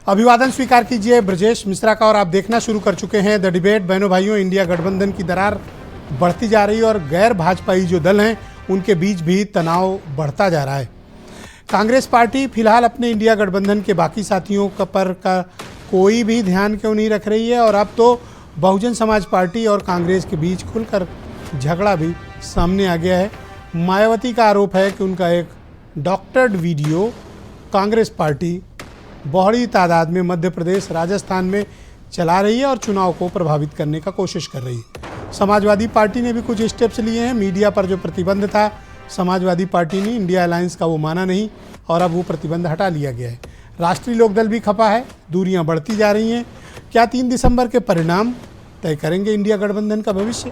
अभिवादन स्वीकार कीजिए ब्रजेश मिश्रा का। और आप देखना शुरू कर चुके हैं द डिबेट। बहनों भाइयों, इंडिया गठबंधन की दरार बढ़ती जा रही है और गैर भाजपाई जो दल हैं उनके बीच भी तनाव बढ़ता जा रहा है। कांग्रेस पार्टी फिलहाल अपने इंडिया गठबंधन के बाकी साथियों पर कोई भी ध्यान क्यों नहीं रख रही है, और अब तो बहुजन समाज पार्टी और कांग्रेस के बीच खुलकर झगड़ा भी सामने आ गया है। मायावती का आरोप है कि उनका एक डॉक्टर्ड वीडियो कांग्रेस पार्टी बड़ी तादाद में मध्य प्रदेश, राजस्थान में चला रही है और चुनाव को प्रभावित करने का कोशिश कर रही है। समाजवादी पार्टी ने भी कुछ स्टेप्स लिए हैं। मीडिया पर जो प्रतिबंध था, समाजवादी पार्टी ने इंडिया अलायंस का वो माना नहीं और अब वो प्रतिबंध हटा लिया गया है। राष्ट्रीय लोकदल भी खपा है, दूरियां बढ़ती जा रही हैं। क्या 3 दिसंबर के परिणाम तय करेंगे इंडिया गठबंधन का भविष्य,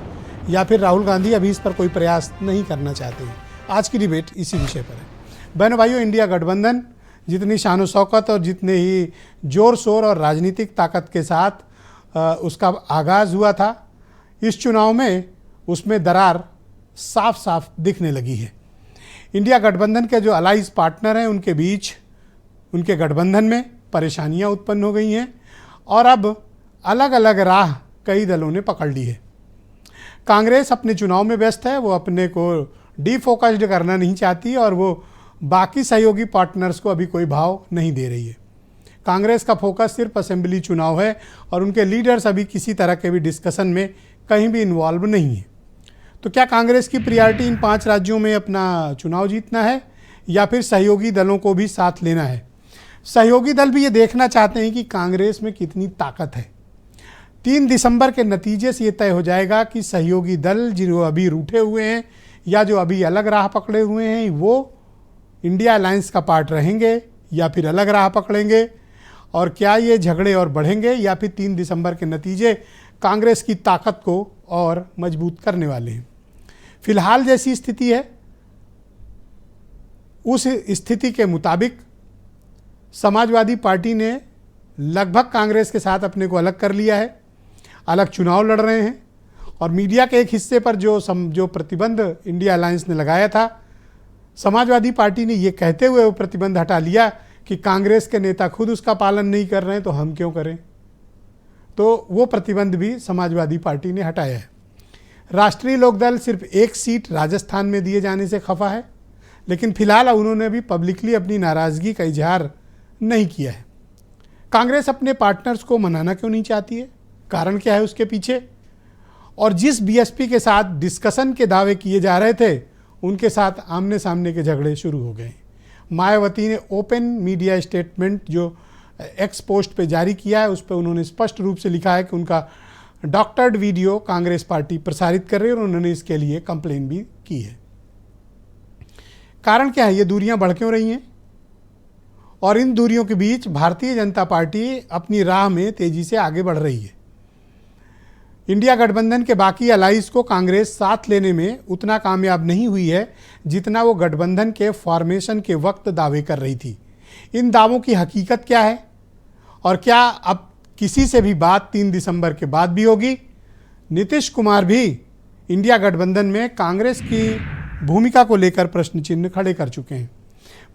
या फिर राहुल गांधी अभी इस पर कोई प्रयास नहीं करना चाहते हैं? आज की डिबेट इसी विषय पर है। बहनों भाइयों, इंडिया गठबंधन जितनी शान शौकत और जितने ही जोर शोर और राजनीतिक ताकत के साथ उसका आगाज़ हुआ था, इस चुनाव में उसमें दरार साफ साफ दिखने लगी है। इंडिया गठबंधन के जो अलाइज पार्टनर हैं उनके बीच, उनके गठबंधन में परेशानियां उत्पन्न हो गई हैं और अब अलग अलग राह कई दलों ने पकड़ ली है। कांग्रेस अपने चुनाव में व्यस्त है, वो अपने को डीफोकस्ड करना नहीं चाहती और वो बाकी सहयोगी पार्टनर्स को अभी कोई भाव नहीं दे रही है। कांग्रेस का फोकस सिर्फ असेंबली चुनाव है और उनके लीडर्स अभी किसी तरह के भी डिस्कशन में कहीं भी इन्वॉल्व नहीं है। तो क्या कांग्रेस की प्रायोरिटी इन 5 राज्यों में अपना चुनाव जीतना है या फिर सहयोगी दलों को भी साथ लेना है? सहयोगी दल भी ये देखना चाहते हैं कि कांग्रेस में कितनी ताकत है। 3 दिसंबर के नतीजे से ये तय हो जाएगा कि सहयोगी दल जो अभी रूठे हुए हैं या जो अभी अलग राह पकड़े हुए हैं वो इंडिया अलायंस का पार्ट रहेंगे या फिर अलग राह पकड़ेंगे, और क्या ये झगड़े और बढ़ेंगे या फिर 3 दिसंबर के नतीजे कांग्रेस की ताकत को और मजबूत करने वाले हैं। फिलहाल जैसी स्थिति है उस स्थिति के मुताबिक समाजवादी पार्टी ने लगभग कांग्रेस के साथ अपने को अलग कर लिया है, अलग चुनाव लड़ रहे हैं और मीडिया के एक हिस्से पर जो प्रतिबंध इंडिया अलायंस ने लगाया था, समाजवादी पार्टी ने ये कहते हुए वो प्रतिबंध हटा लिया कि कांग्रेस के नेता खुद उसका पालन नहीं कर रहे हैं तो हम क्यों करें। तो वो प्रतिबंध भी समाजवादी पार्टी ने हटाया है। राष्ट्रीय लोकदल सिर्फ एक सीट राजस्थान में दिए जाने से खफा है, लेकिन फिलहाल उन्होंने भी पब्लिकली अपनी नाराज़गी का इजहार नहीं किया है। कांग्रेस अपने पार्टनर्स को मनाना क्यों नहीं चाहती है? कारण क्या है उसके पीछे? और जिस बीएसपी के साथ डिस्कशन के दावे किए जा रहे थे उनके साथ आमने सामने के झगड़े शुरू हो गए। मायावती ने ओपन मीडिया स्टेटमेंट जो एक्स पोस्ट पे जारी किया है उस पर उन्होंने स्पष्ट रूप से लिखा है कि उनका डॉक्टर्ड वीडियो कांग्रेस पार्टी प्रसारित कर रही है और उन्होंने इसके लिए कंप्लेन भी की है। कारण क्या है? ये दूरियां बढ़ क्यों रही हैं और इन दूरियों के बीच भारतीय जनता पार्टी अपनी राह में तेजी से आगे बढ़ रही है। इंडिया गठबंधन के बाकी अलाइज को कांग्रेस साथ लेने में उतना कामयाब नहीं हुई है जितना वो गठबंधन के फॉर्मेशन के वक्त दावे कर रही थी। इन दावों की हकीकत क्या है और क्या अब किसी से भी बात 3 दिसंबर के बाद भी होगी? नीतीश कुमार भी इंडिया गठबंधन में कांग्रेस की भूमिका को लेकर प्रश्न चिन्ह खड़े कर चुके हैं।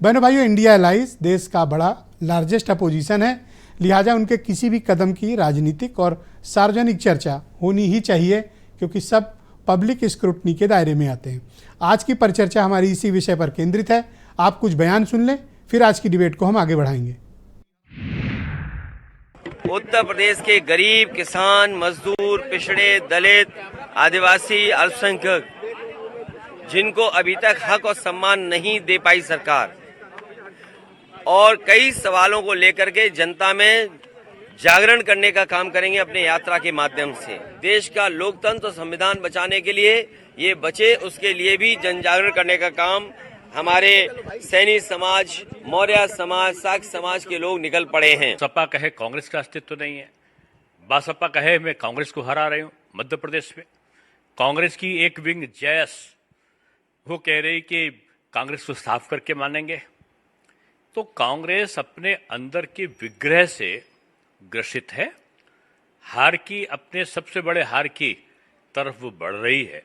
बहनों भाइयों, इंडिया अलाइंस देश का बड़ा लार्जेस्ट अपोजिशन है, लिहाजा उनके किसी भी कदम की राजनीतिक और सार्वजनिक चर्चा होनी ही चाहिए क्योंकि सब पब्लिक स्क्रूटनी के दायरे में आते हैं। आज की परिचर्चा हमारी इसी विषय पर केंद्रित है। आप कुछ बयान सुन लें, फिर आज की डिबेट को हम आगे बढ़ाएंगे। उत्तर प्रदेश के गरीब, किसान, मजदूर, पिछड़े, दलित, आदिवासी, अल्पसंख्यक, जिनको अभी तक हक और सम्मान नहीं दे पाई सरकार, और कई सवालों को लेकर के जनता में जागरण करने का काम करेंगे अपने यात्रा के माध्यम से। देश का लोकतंत्र और संविधान बचाने के लिए, ये बचे उसके लिए भी जन जागरण करने का काम हमारे सैनी समाज, मौर्य समाज, साक्य समाज के लोग निकल पड़े हैं। सपा कहे कांग्रेस का अस्तित्व नहीं है, बासपा कहे मैं कांग्रेस को हरा रही हूं मध्य प्रदेश में। कांग्रेस की एक विंग जयस वो कह रही कि कांग्रेस को साफ करके मानेंगे। तो कांग्रेस अपने अंदर के विग्रह से ग्रसित है, हार की, अपने सबसे बड़े हार की तरफ वो बढ़ रही है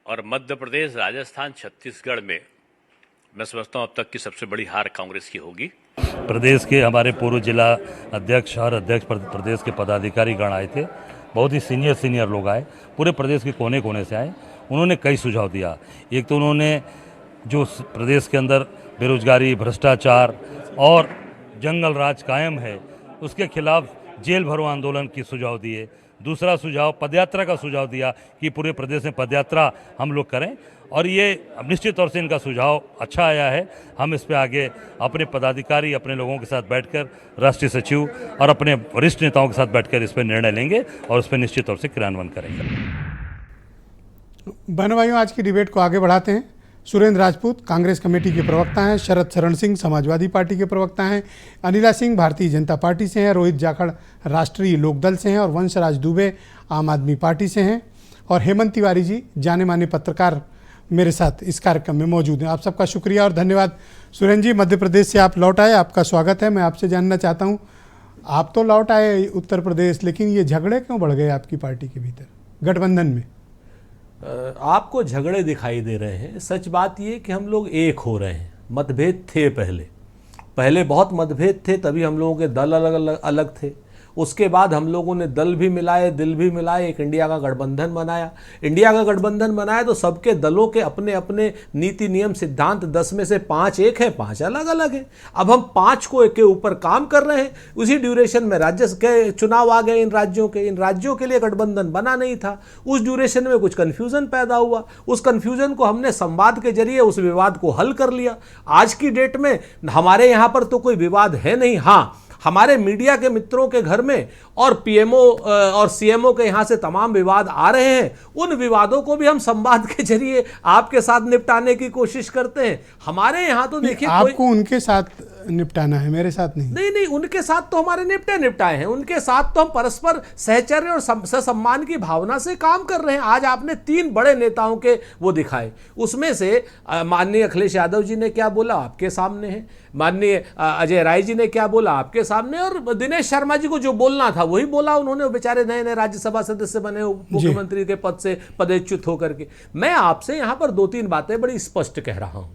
और मध्य प्रदेश, राजस्थान, छत्तीसगढ़ में मैं समझता हूं अब तक की सबसे बड़ी हार कांग्रेस की होगी। प्रदेश के हमारे पूर्व जिला अध्यक्ष और अध्यक्ष प्रदेश के पदाधिकारी गण आए थे। बहुत ही सीनियर लोग आए, पूरे प्रदेश के कोने कोने से आए। उन्होंने कई सुझाव दिया। एक तो उन्होंने जो प्रदेश के अंदर बेरोजगारी, भ्रष्टाचार और जंगल राज कायम है, उसके खिलाफ जेल भरो आंदोलन की सुझाव दिए। दूसरा सुझाव पदयात्रा का सुझाव दिया कि पूरे प्रदेश में पदयात्रा हम लोग करें, और ये निश्चित तौर से इनका सुझाव अच्छा आया है। हम इस पे आगे अपने पदाधिकारी, अपने लोगों के साथ बैठकर, राष्ट्रीय सचिव और अपने वरिष्ठ नेताओं के साथ बैठकर इस पे निर्णय लेंगे और उस पे निश्चित तौर से क्रियान्वयन करेंगे। बहनों भाइयों, आज की डिबेट को आगे बढ़ाते हैं। सुरेंद्र राजपूत कांग्रेस कमेटी के प्रवक्ता हैं, शरद शरण सिंह समाजवादी पार्टी के प्रवक्ता हैं, अनिला सिंह भारतीय जनता पार्टी से हैं, रोहित जाखड़ राष्ट्रीय लोकदल से हैं और वंशराज दुबे आम आदमी पार्टी से हैं, और हेमंत तिवारी जी जाने माने पत्रकार मेरे साथ इस कार्यक्रम में मौजूद हैं। आप सबका शुक्रिया और धन्यवाद। सुरेंद्र जी, मध्य प्रदेश से आप लौट आए, आपका स्वागत है। मैं आपसे जानना चाहता हूँ, आप तो लौट आए उत्तर प्रदेश, लेकिन ये झगड़े क्यों बढ़ गए आपकी पार्टी के भीतर गठबंधन में? आपको झगड़े दिखाई दे रहे हैं। सच बात ये कि हम लोग एक हो रहे हैं। मतभेद थे पहले बहुत मतभेद थे, तभी हम लोगों के दल अलग थे। उसके बाद हम लोगों ने दल भी मिलाए, दिल भी मिलाए, एक इंडिया का गठबंधन बनाया। इंडिया का गठबंधन बनाया तो सबके दलों के अपने अपने नीति नियम सिद्धांत, 10 में से 5 एक है, 5 अलग अलग है। अब हम 5 को एक के ऊपर काम कर रहे हैं। उसी ड्यूरेशन में राज्य के चुनाव आ गए। इन राज्यों के लिए गठबंधन बना नहीं था। उस ड्यूरेशन में कुछ कन्फ्यूजन पैदा हुआ। उस कन्फ्यूजन को हमने संवाद के जरिए उस विवाद को हल कर लिया। आज की डेट में हमारे यहाँ पर तो कोई विवाद है नहीं। हाँ, हमारे मीडिया के मित्रों के घर में और पीएमओ और सीएमओ के यहाँ से तमाम विवाद आ रहे हैं। उन विवादों को भी हम संवाद के जरिए आपके साथ निपटाने की कोशिश करते हैं। हमारे यहाँ तो देखिए, आपको उनके साथ निपटाना है, मेरे साथ नहीं। नहीं, उनके साथ तो हमारे निपटाए हैं। उनके साथ तो हम परस्पर सहचर्य और सम्मान की भावना से काम कर रहे हैं। आज आपने 3 बड़े नेताओं के वो दिखाए, उसमें से माननीय अखिलेश यादव जी ने क्या बोला आपके सामने है, माननीय अजय राय जी ने क्या बोला आपके सामने, और दिनेश शर्मा जी को जो बोलना था वही बोला उन्होंने। बेचारे नए राज्यसभा सदस्य बने, मुख्यमंत्री के पद से पदच्युत होकर के। मैं आपसे यहां पर 2-3 बातें बड़ी स्पष्ट कह रहा हूं।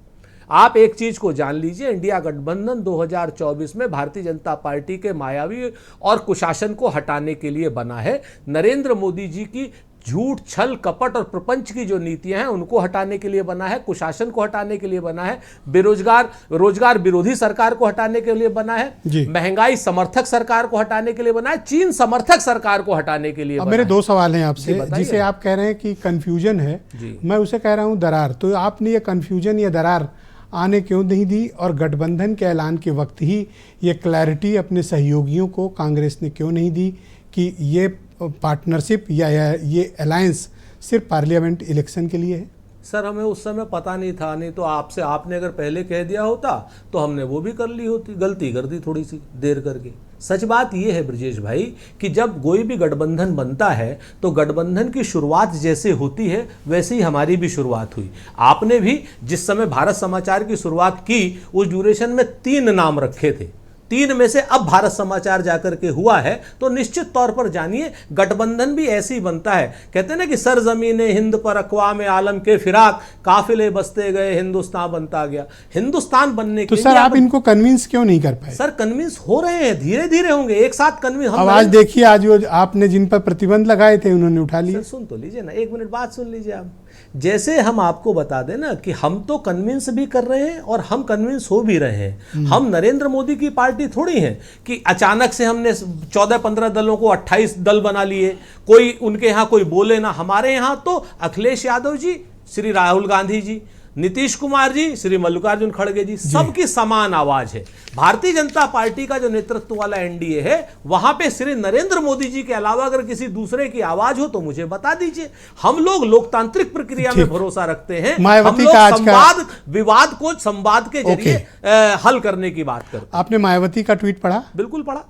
आप एक चीज को जान लीजिए, इंडिया गठबंधन 2024 में भारतीय जनता पार्टी के मायावी और कुशासन को हटाने के लिए बना है। नरेंद्र मोदी जी की झूठ, छल, कपट और प्रपंच की जो नीतियां हैं उनको हटाने के लिए बना है। कुशासन को हटाने के लिए बना है। रोजगार विरोधी सरकार को हटाने के लिए बना है। महंगाई समर्थक सरकार को हटाने के लिए बना है। चीन समर्थक सरकार को हटाने के लिए बना है। मेरे 2 सवाल हैं आपसे। जिसे आप कह रहे हैं कि कंफ्यूजन है, मैं उसे कह रहा हूं दरार। तो आपने ये कंफ्यूजन या दरार आने क्यों नहीं दी, और गठबंधन के ऐलान के वक्त ही ये क्लैरिटी अपने सहयोगियों को कांग्रेस ने क्यों नहीं दी कि ये पार्टनरशिप या ये अलायंस सिर्फ पार्लियामेंट इलेक्शन के लिए है? सर, हमें उस समय पता नहीं था। नहीं तो आपने अगर पहले कह दिया होता तो हमने वो भी कर ली होती। गलती कर दी थोड़ी सी देर करके। सच बात यह है ब्रजेश भाई कि जब कोई भी गठबंधन बनता है तो गठबंधन की शुरुआत जैसे होती है वैसे ही हमारी भी शुरुआत हुई। आपने भी जिस समय भारत समाचार की शुरुआत की, उस ड्यूरेशन में 3 नाम रखे थे। 3 में से अब भारत समाचार जाकर के हुआ है। तो निश्चित तौर पर जानिए, गठबंधन भी ऐसे ही बनता है। कहते हैं ना कि सरजमीने हिंद पर अक़वाम आलम के फिराक, काफिले बसते गए हिंदुस्तान बनता गया। हिंदुस्तान बनने के लिए सर आप इनको कन्विंस क्यों नहीं कर पाए? सर, कन्विंस हो रहे हैं, धीरे धीरे होंगे, एक साथ कन्विंस। अब आज देखिए, आज वो आपने जिन पर प्रतिबंध लगाए थे उन्होंने उठा लिए। सुन तो लीजिए ना, 1 मिनट बात सुन लीजिए आप। जैसे हम आपको बता दें ना कि हम तो कन्विंस भी कर रहे हैं और हम कन्विंस हो भी रहे हैं। हम नरेंद्र मोदी की पार्टी थोड़ी है कि अचानक से हमने 14-15 दलों को 28 दल बना लिए। कोई उनके यहां कोई बोले ना। हमारे यहां तो अखिलेश यादव जी, श्री राहुल गांधी जी, नीतीश कुमार जी, श्री मल्लिकार्जुन खड़गे जी, सबकी समान आवाज है। भारतीय जनता पार्टी का जो नेतृत्व वाला एनडीए है, वहां पे श्री नरेंद्र मोदी जी के अलावा अगर किसी दूसरे की आवाज हो तो मुझे बता दीजिए। हम लोग लोकतांत्रिक प्रक्रिया में भरोसा रखते हैं। हम लोग विवाद को संवाद के जरिए हल करने की बात करते हैं। आपने मायावती का ट्वीट पढ़ा? बिल्कुल पढ़ा।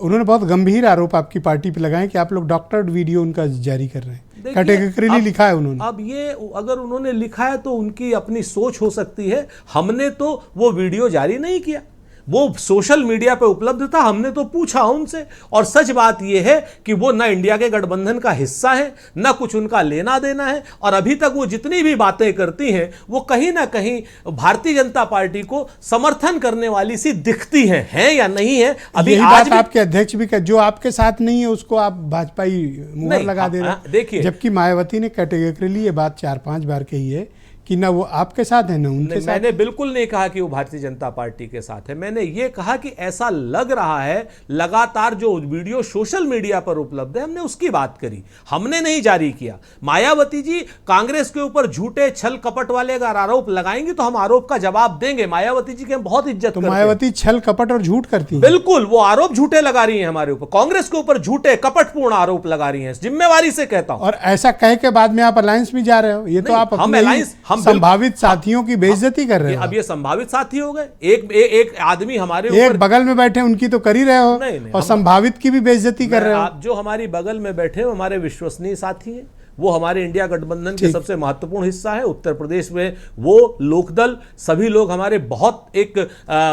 उन्होंने बहुत गंभीर आरोप आपकी पार्टी पे लगाए कि आप लोग डॉक्टर्ड वीडियो उनका जारी कर रहे हैं। कैटेगरीली लिखा है उन्होंने। अब ये अगर उन्होंने लिखा है तो उनकी अपनी सोच हो सकती है। हमने तो वो वीडियो जारी नहीं किया। वो सोशल मीडिया पे उपलब्ध था, हमने तो पूछा उनसे। और सच बात यह है कि वो ना इंडिया के गठबंधन का हिस्सा है, ना कुछ उनका लेना देना है, और अभी तक वो जितनी भी बातें करती हैं वो कहीं ना कहीं भारतीय जनता पार्टी को समर्थन करने वाली सी दिखती है या नहीं है। अभी यही आज बात आपके अध्यक्ष भी जो आपके साथ नहीं है उसको आप भाजपाई मुहर नहीं, लगा दे रहे हैं। देखिए, जबकि मायावती ने कैटेगरिकली ये बात 4-5 बार कही है कि ना वो आपके साथ है ना उनके साथ। मैंने बिल्कुल नहीं कहा कि वो भारतीय जनता पार्टी के साथ है। मैंने ये कहा कि ऐसा लग रहा है, लगातार जो वीडियो सोशल मीडिया पर उपलब्ध है हमने उसकी बात करी, हमने नहीं जारी किया। मायावती जी कांग्रेस के ऊपर झूठे छल कपट वाले अगर आरोप लगाएंगे तो हम आरोप का जवाब देंगे। मायावती जी की हम बहुत इज्जत करते हैं। मायावती छल कपट और झूठ करती है। बिल्कुल, वो आरोप झूठे लगा रही हैं हमारे ऊपर, कांग्रेस के ऊपर झूठे कपटपूर्ण आरोप लगा रही हैं, जिम्मेवारी से कहता हूं। और ऐसा कह के बाद में आप अलायंस में जा रहे हो, ये तो आप हम अपने alliance- हम संभावित साथियों की बेइज्जती कर रहे हो। अब ये संभावित साथी हो गए। एक आदमी हमारे एक ऊपर, बगल में बैठे उनकी तो कर ही रहे हो, नहीं, और संभावित की भी बेइज्जती कर रहे हो। आप जो हमारी बगल में बैठे हो हमारे विश्वसनीय साथी हैं, वो हमारे इंडिया गठबंधन के सबसे महत्वपूर्ण हिस्सा है। उत्तर प्रदेश में वो लोकदल, सभी लोग हमारे बहुत एक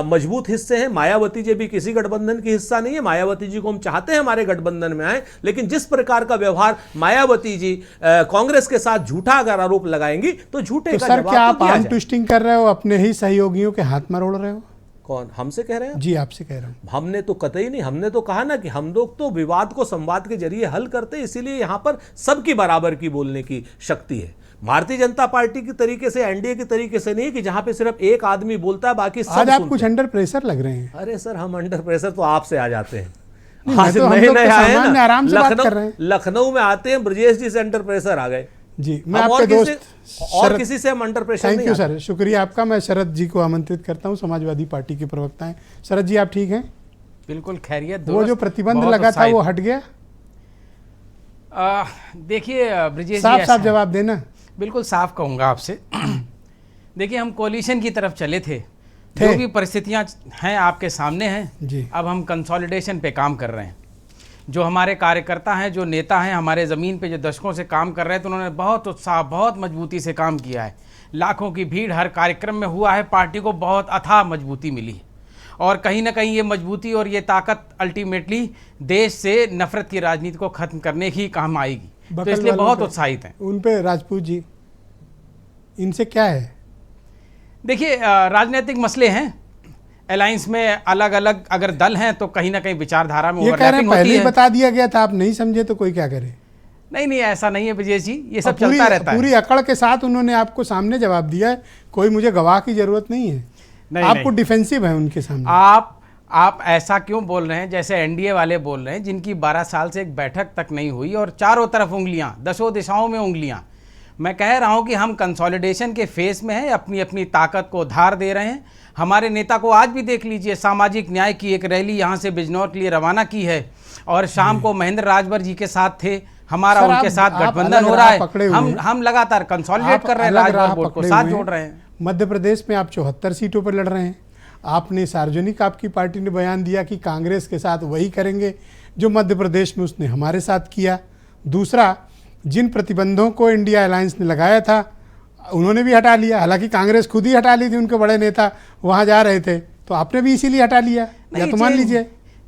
मजबूत हिस्से हैं। मायावती जी भी किसी गठबंधन की हिस्सा नहीं है। मायावती जी को हम चाहते हैं हमारे गठबंधन में आए, लेकिन जिस प्रकार का व्यवहार मायावती जी कांग्रेस के साथ झूठा अगर आरोप लगाएंगी तो झूठे तो का सर जवाब क्या तो आप दिया आर्म जाए। ट्विस्टिंग कर रहे हो, अपने ही सहयोगियों के हाथ मरोड़ रहे हो? कौन हमसे कह रहे हैं? जी आपसे कह रहा हूं। हमने तो कतई नहीं, हमने तो कहा ना कि हम लोग तो विवाद को संवाद के जरिए हल करते हैं, इसीलिए यहां पर सबकी बराबर की बोलने की शक्ति है। भारतीय जनता पार्टी की तरीके से, एनडीए की तरीके से नहीं कि जहां पे सिर्फ एक आदमी बोलता है बाकी सब आज आप सुनते कुछ हैं। अंडर प्रेशर लग रहे हैं। अरे सर, हम अंडर प्रेशर तो आपसे आ जाते हैं। नहीं, आज मैं तो हम नए लोग नए तो आए सामान्य ना, आराम से बात कर रहे हैं। लखनऊ में आते हैं, ब्रजेश जी से अंडर प्रेशर आ गए। जी मैं हम आपके दोस्त और शरद- किसी से हम अंडर प्रेशर थैंक नहीं यू आते। सर, शुक्रिया आपका। मैं शरद जी को आमंत्रित करता हूं, समाजवादी पार्टी के प्रवक्ता हैं। शरद जी आप ठीक हैं? बिल्कुल खैरियत। वो जो दुरुस्त, प्रतिबंध बहुत लगा था उत्साहित। वो हट गया? देखिए ब्रिजेश जी, साफ ऐसा साफ है। जवाब देना। बिल्कुल साफ कहूँगा आपसे। देखिए हम कोलिशन की तरफ चले थे। थे। जो भी परिस्थितियां हैं आपके सामने हैं, जी। अब हम कंसोलिडेशन पे काम कर रहे हैं। जो हमारे कार्यकर्ता हैं, जो नेता हैं, हमारे ज़मीन पे जो दशकों से काम कर रहे हैं, तो उन्होंने बहुत उत्साह, बहुत मजबूती से काम किया है। लाखों की भीड़ हर कार्यक्रम में हुआ है, पार्टी को बहुत अथाह मजबूती मिली है। और कहीं ना कहीं ये मजबूती और ये ताकत अल्टीमेटली देश से नफरत की राजनीति को खत्म करने की काम आएगी। तो बकल इसलिए वालों बहुत पे- उत्साहित हैं। उन पे राजपूत जी, इनसे क्या है? देखिए राजनीतिक मसले हैं, अलायंस में अलग अलग अगर दल हैं तो कहीं ना कहीं विचारधारा में ये कह रहे हैं ओवरलैपिंग पहले होती ही है। बता दिया गया था, आप नहीं समझे तो कोई क्या करे? नहीं नहीं, ऐसा नहीं है विजय जी, ये और सब चलता रहता पूरी है। अकड़ के साथ उन्होंने आपको सामने जवाब दिया है, कोई मुझे गवाह की जरूरत नहीं है। नहीं, आपको नहीं। डिफेंसिव है उनके सामने। आप ऐसा क्यों बोल रहे हैं जैसे एनडीए वाले बोल रहे हैं, जिनकी 12 साल से एक बैठक तक नहीं हुई और चारों तरफ उंगलियां, दसों दिशाओं में उंगलियां। मैं कह रहा हूं कि हम कंसोलिडेशन के फेस में हैं, अपनी अपनी ताकत को उधार दे रहे हैं। हमारे नेता को आज भी देख लीजिए, सामाजिक न्याय की एक रैली यहां से बिजनौर के लिए रवाना की है और शाम को महेंद्र राजभर जी के साथ थे। हमारा सर, उनके आप साथ अलग गठबंधन हो राह रहा पकड़े है। हुए हैं। हम लगातार कंसोलिडेट कर रहे हैं, अलग राह राजभर बोर्ड को पकड़े साथ हुए जोड़ रहे हैं। मध्य प्रदेश में आप 74 सीटों पर लड़ रहे हैं। आपने सार्वजनिक, आपकी पार्टी ने बयान दिया कि कांग्रेस के साथ वही करेंगे जो मध्य प्रदेश में उसने हमारे साथ किया। दूसरा, जिन प्रतिबंधों को इंडिया अलायंस ने लगाया था उन्होंने भी हटा लिया, हालांकि कांग्रेस खुद ही हटा ली थी, उनके बड़े नेता वहां जा रहे थे, तो आपने भी इसीलिए हटा लिया, या तो मान लीजिए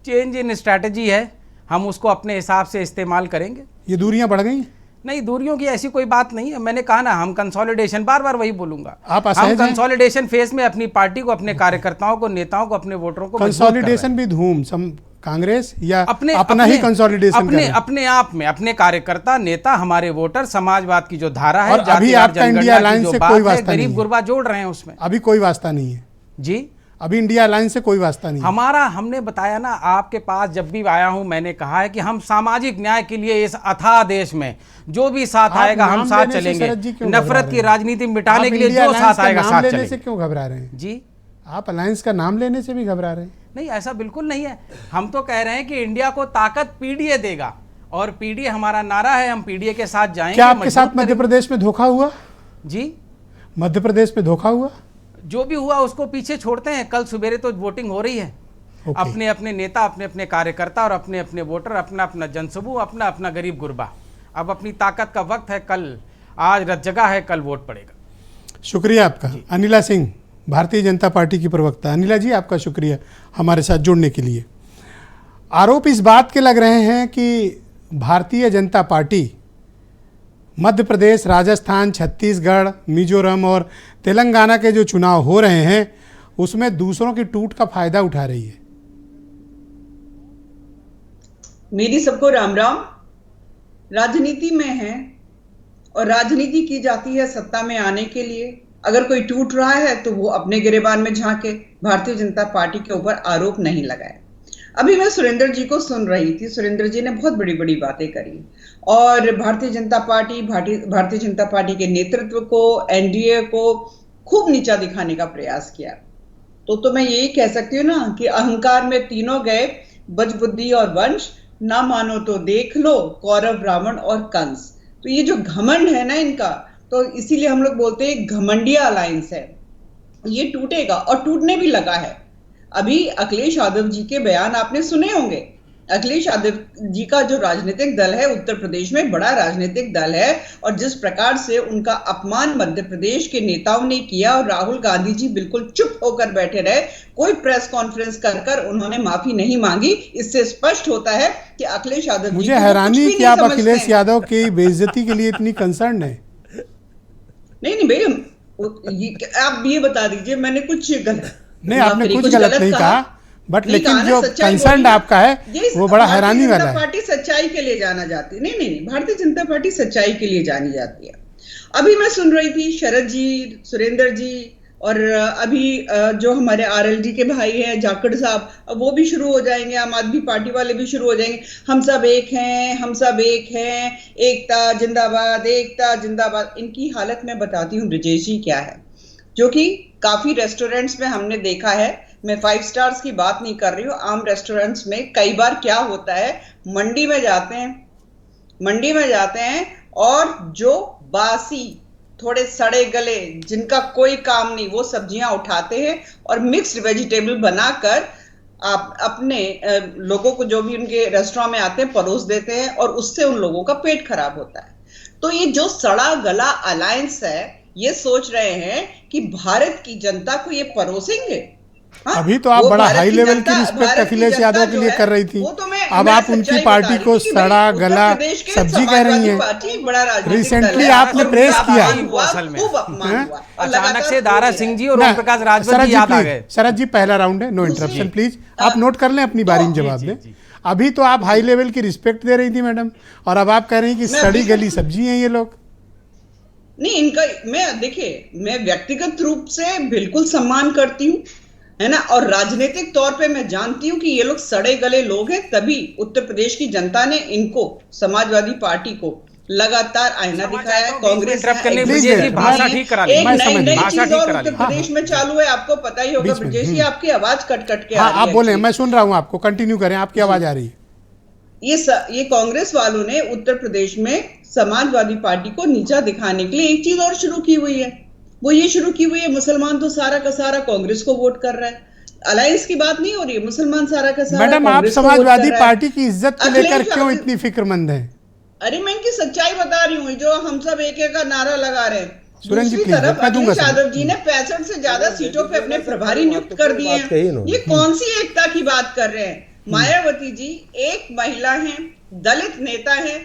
चेंज इन स्ट्रैटेजी है, हम उसको अपने हिसाब से इस्तेमाल करेंगे। ये दूरियां बढ़ गई। नहीं, दूरियों की ऐसी कोई बात नहीं है। मैंने कहा ना, हम कंसोलिडेशन, बार बार वही बोलूंगा, आप हम असहज हैं? कंसोलिडेशन फेज में अपनी पार्टी को, अपने कार्यकर्ताओं को, नेताओं को, अपने वोटरों को मजबूत कर रहे हैं। कंसोलिडेशन भी धूम कांग्रेस या अपने अपना ही कंसोलिडेशन अपने आप में अपने कार्यकर्ता, नेता, हमारे वोटर, समाजवाद की जो धारा है, और अभी जातिवाद, आपका इंडिया जनगणना की अलायंस जो से बात कोई है, वास्ता नहीं गरीब है। गुरबा जोड़ रहे हैं उसमें। अभी कोई वास्ता नहीं है जी, अभी इंडिया अलायंस से कोई वास्ता नहीं है। हमारा, हमने बताया ना आपके पास जब भी आया हूं, मैंने कहा है कि हम सामाजिक न्याय के लिए इस अथाह देश में जो भी साथ आप आएगा हम नाम साथ लेने से चलेंगे। शरद जी क्यों घबरा नफरत रहे की हैं? राजनीति मिटाने आप के लिए इंडिया जो अलायंस साथ का आएगा नाम साथ लेने से चलेंगे। क्यों घबरा रहे हैं? जी आप अलायंस का नाम लेने से भी घबरा रहे हैं? नहीं, ऐसा बिल्कुल नहीं है। हम तो कह रहे हैं कि इंडिया को ताकत पीडीए देगा और पीडीए हमारा नारा है, हम पीडीए के साथ जाएंगे। क्या आपके साथ मजबूत मध्य करेंगे। प्रदेश में धोखा हुआ? जी, मध्य प्रदेश में धोखा हुआ? जो भी हुआ उसको पीछे छोड़ते हैं। कल सवेरे तो वोटिंग हो रही है। ओके। अपने अपने नेता, अपने अपने कार्यकर्ता और अपने अपने वोटर, अपना अपना जनसमूह, अपना अपना गरीब गुरबा। अब अपनी ताकत का वक्त है। कल, आज जगह है, कल वोट पड़ेगा। शुक्रिया आपका। अनिला सिंह, भारतीय जनता पार्टी की प्रवक्ता। अनिला जी, आपका शुक्रिया हमारे साथ जुड़ने के लिए। आरोप इस बात के लग रहे हैं कि भारतीय जनता पार्टी मध्य प्रदेश, राजस्थान, छत्तीसगढ़, मिजोरम और तेलंगाना के जो चुनाव हो रहे हैं उसमें दूसरों की टूट का फायदा उठा रही है। मेरी सबको राम राम। राजनीति में है और राजनीति की जाती है सत्ता में आने के लिए। अगर कोई टूट रहा है तो वो अपने गिरेबान में झांके, भारतीय जनता पार्टी के ऊपर आरोप नहीं लगाए। अभी मैं सुरेंद्र जी को सुन रही थी, सुरेंद्र जी ने बहुत बड़ी बड़ी बातें करी और भारतीय जनता पार्टी के नेतृत्व को, एनडीए को खूब नीचा दिखाने का प्रयास किया। तो मैं यही कह सकती हूँ ना कि अहंकार में तीनों गए, बजबुद्धि और वंश, ना मानो तो देख लो कौरव, रावण और कंस। तो ये जो घमंड है ना इनका, तो इसीलिए हम लोग बोलते हैं घमंडिया अलायंस है, ये टूटेगा और टूटने भी लगा है। अभी अखिलेश यादव जी के बयान आपने सुने होंगे। अखिलेश यादव जी का जो राजनीतिक दल है उत्तर प्रदेश में बड़ा राजनीतिक दल है, और जिस प्रकार से उनका अपमान मध्य प्रदेश के नेताओं ने किया और राहुल गांधी जी बिल्कुल चुप होकर बैठे रहे, कोई प्रेस कॉन्फ्रेंस कर उन्होंने माफी नहीं मांगी। इससे स्पष्ट होता है कि अखिलेश यादव, मुझे हैरानी कि आप अखिलेश यादव की बेइज्जती के लिए इतनी कंसर्न है। नहीं भाई, आप ये बता दीजिए मैंने कुछ गलत नहीं, आपने कुछ गलत नहीं कहा, बट लेकिन जो कंसर्न आपका है वो बड़ा हैरानी वाला है। पार्टी सच्चाई के लिए जाना जाती है। नहीं, भारतीय जनता पार्टी सच्चाई के लिए जानी जाती है। अभी मैं सुन रही थी शरद जी, सुरेंद्र जी, और अभी जो हमारे आरएलडी के भाई हैं जाखड़ साहब, वो भी शुरू हो जाएंगे, आम आदमी पार्टी वाले भी शुरू हो जाएंगे। हम सब एक हैं, हम सब एक हैं, एकता जिंदाबाद, एकता जिंदाबाद। इनकी हालत मैं बताती हूँ ब्रजेश जी क्या है, जो कि काफी रेस्टोरेंट्स में हमने देखा है। मैं 5 स्टार्स की बात नहीं कर रही हूँ, आम रेस्टोरेंट्स में कई बार क्या होता है, मंडी में जाते हैं और जो बासी, थोड़े सड़े गले, जिनका कोई काम नहीं, वो सब्जियां उठाते हैं और मिक्स्ड वेजिटेबल बनाकर आप अपने लोगों को, जो भी उनके रेस्टोरेंट में आते हैं, परोस देते हैं और उससे उन लोगों का पेट खराब होता है। तो ये जो सड़ा गला अलायंस है, ये सोच रहे हैं कि भारत की जनता को ये परोसेंगे। अभी तो आप बड़ा हाई लेवल की रिस्पेक्ट अखिलेश यादव के लिए कर रही थी, अब आप उनकी पार्टी को सड़ा गला सब्जी कह रही हैं। रिसेंटली आपने प्रेस किया, अचानक से दारा सिंह जी और ओम प्रकाश राजभर जी याद आ गए। शरद जी, पहला राउंड है, नो इंटरप्शन प्लीज, आप नोट कर लें, अपनी बारी में जवाब दें। अभी तो आप हाई लेवल की रिस्पेक्ट दे रही थी मैडम, और अब आप कह रही हैं कि सड़ी गली सब्जी हैं ये लोग। नहीं, इनका मैं व्यक्तिगत रूप से बिल्कुल सम्मान करती हूँ, है ना, और राजनीतिक तौर पे मैं जानती हूँ कि ये लोग सड़े गले लोग हैं। तभी उत्तर प्रदेश की जनता ने इनको, समाजवादी पार्टी को, लगातार आईना दिखाया है। कांग्रेस भाषा ठीक करा ली, एक नई चीज और उत्तर प्रदेश में चालू है, आपको पता ही होगा ब्रजेश जी, आपकी आवाज कट के आ रही है। आप बोले, मैं सुन रहा हूँ आपको, कंटिन्यू करें, आपकी आवाज आ रही है। ये कांग्रेस वालों ने उत्तर प्रदेश में समाजवादी पार्टी को नीचा दिखाने के लिए एक चीज और शुरू की हुई है। वो ये शुरू की हुई है, मुसलमान तो सारा का सारा कांग्रेस को वोट कर रहा है। अलायंस की बात नहीं हो रही है, मुसलमान सारा का सारा। मैडम, आप समाजवादी पार्टी की इज्जत को लेकर क्यों इतनी फिक्रमंद हैं? अरे मैं इनकी सच्चाई बता रही हूँ, जो हम सब एक का नारा लगा रहे हैं। सुरेंद्र जी, दूसरी तरफ अखिलेश यादव जी ने 65 से ज्यादा सीटों पे अपने प्रभारी नियुक्त कर दिए हैं। ये कौन सी एकता की बात कर रहे हैं? मायावती जी एक महिला हैं, दलित नेता हैं,